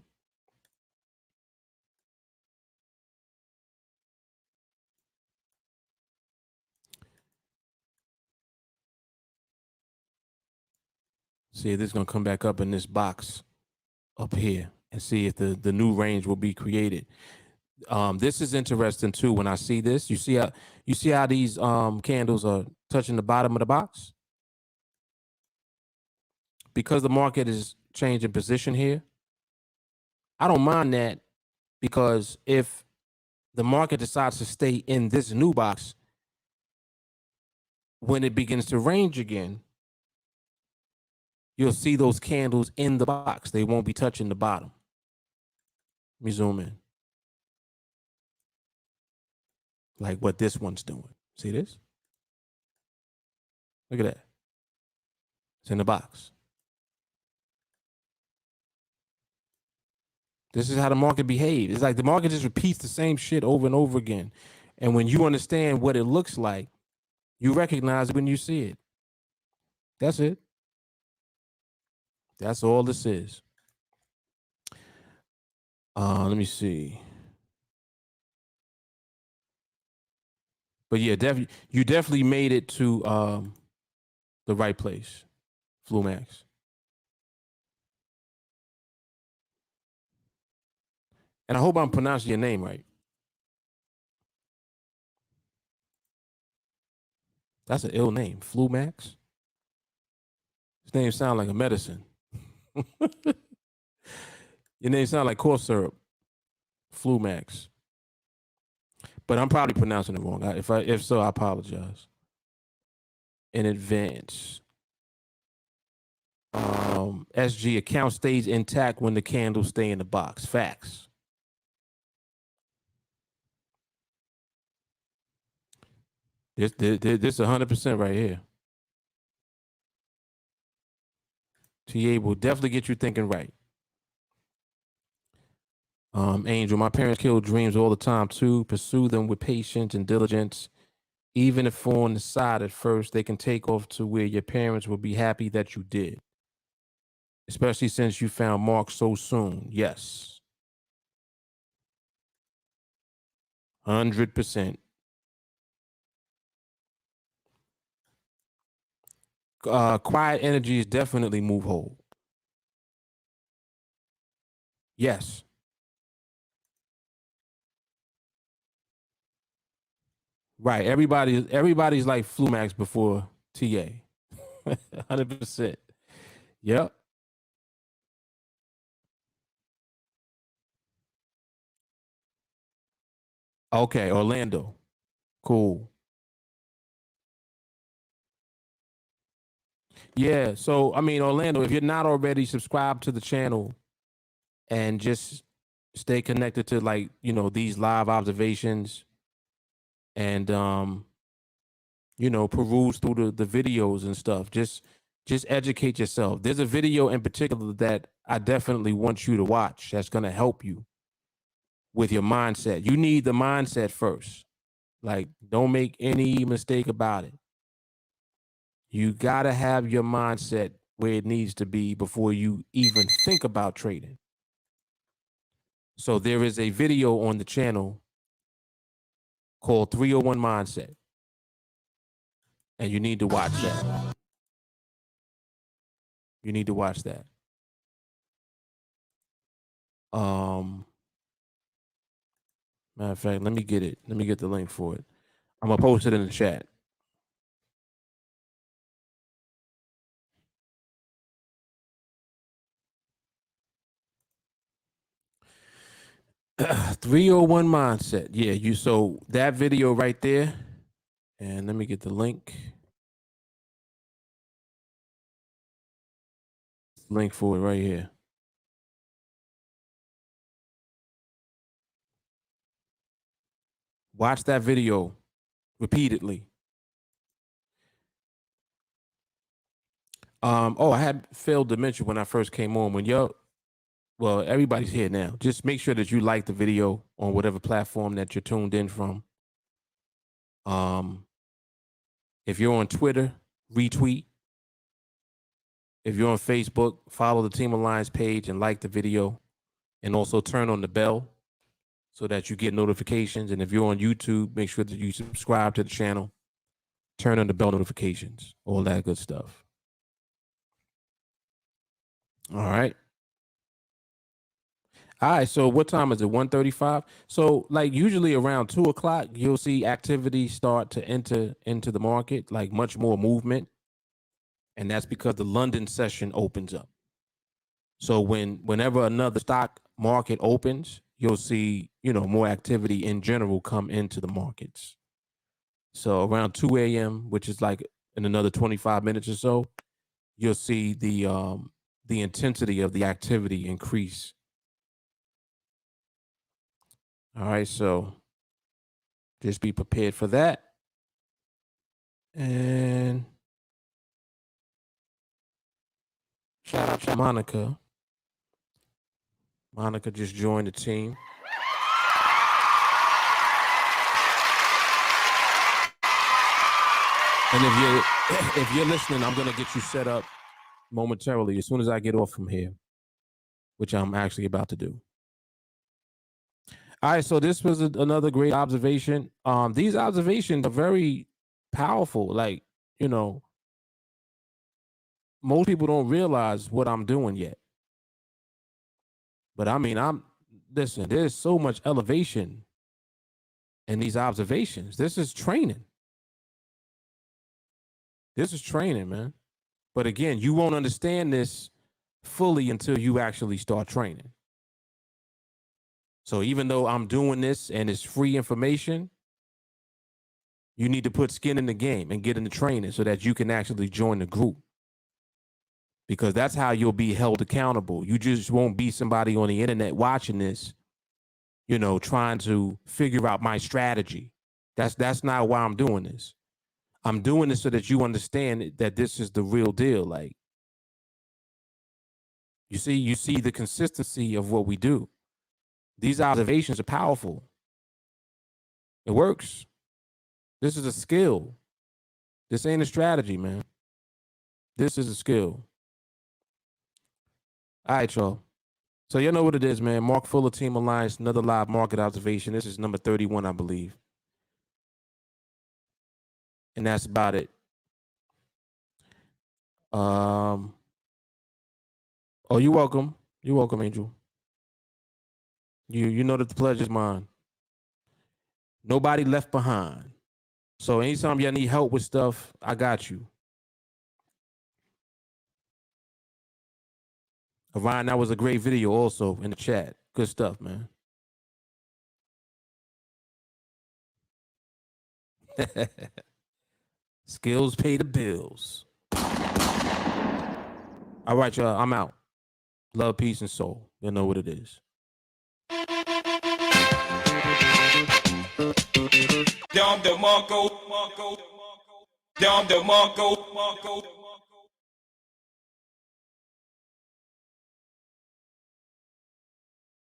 See if this is going to come back up in this box up here and see if the new range will be created. This is interesting too. When I see this, you see how these candles are touching the bottom of the box? Because the market is changing position here, I don't mind that, because if the market decides to stay in this new box, when it begins to range again, you'll see those candles in the box. They won't be touching the bottom. Let me zoom in. Like what this one's doing. See this? Look at that. It's in the box. This is how the market behaves. It's like the market just repeats the same shit over and over again. And when you understand what it looks like, you recognize it when you see it. That's it. That's all this is. Let me see. But yeah, you definitely made it to the right place, Flumax. And I hope I'm pronouncing your name right. That's an ill name, Flumax. His name sounds like a medicine. Your name sounds like cough syrup, Flumax. But I'm probably pronouncing it wrong. If so, I apologize in advance. SG account stays intact when the candles stay in the box. Facts. This 100% right here. TA will definitely get you thinking right. Angel, my parents kill dreams all the time too. Pursue them with patience and diligence. Even if on the side at first, they can take off to where your parents will be happy that you did. Especially since you found Mark so soon. Yes. 100%. Quiet energies definitely move whole. Yes. Right. Everybody's like Flumax before TA. 100%. Yep. Okay, Orlando. Cool. Yeah. So I mean, Orlando, if you're not already subscribed to the channel and just stay connected to, like, these live observations and peruse through the videos and stuff. Just educate yourself. There's a video in particular that I definitely want you to watch that's going to help you with your mindset. You need the mindset first. Like, don't make any mistake about it. You got to have your mindset where it needs to be before you even think about trading. So there is a video on the channel called 301 Mindset, and you need to watch that. You need to watch that. Matter of fact, let me get it. Let me get the link for it. I'm gonna post it in the chat. .301 Mindset. Yeah, so that video right there, and let me get the link. Link for it right here. Watch that video repeatedly. I had failed to mention when I first came on, well, everybody's here now. Just make sure that you like the video on whatever platform that you're tuned in from. If you're on Twitter, retweet. If you're on Facebook, follow the TeamAlliance page and like the video, and also turn on the bell so that you get notifications. And if you're on YouTube, make sure that you subscribe to the channel, turn on the bell notifications, all that good stuff. All right. All right, so what time is it? 1:35. So like usually around 2:00, you'll see activity start to enter into the market, like much more movement. And that's because the London session opens up. So whenever another stock market opens, you'll see, more activity in general come into the markets. So around 2 a.m., which is like in another 25 minutes or so, you'll see the intensity of the activity increase. All right, so just be prepared for that. And shout out to Monica. Monica just joined the team. And if you're listening, I'm gonna get you set up momentarily as soon as I get off from here, which I'm actually about to do. All right, so this was another great observation. These observations are very powerful. Like, most people don't realize what I'm doing yet. But I mean, listen, there's so much elevation in these observations. This is training. This is training, man. But again, you won't understand this fully until you actually start training. So even though I'm doing this and it's free information, you need to put skin in the game and get into training so that you can actually join the group. Because that's how you'll be held accountable. You just won't be somebody on the internet watching this, trying to figure out my strategy. That's not why I'm doing this. I'm doing this so that you understand that this is the real deal. Like, you see the consistency of what we do. These observations are powerful. It works. This is a skill. This ain't a strategy, man. This is a skill. All right, y'all. So you know what it is, man. Mark Fuller, TeamAlliance, another live market observation. This is number 31, I believe. And that's about it. Oh, you're welcome. You're welcome, Angel. You know that the pleasure's mine. Nobody left behind. So anytime y'all need help with stuff, I got you. Ryan, that was a great video also in the chat. Good stuff, man. Skills pay the bills. All right, y'all. I'm out. Love, peace, and soul. You know what it is. Down the Marco. Down the Marco.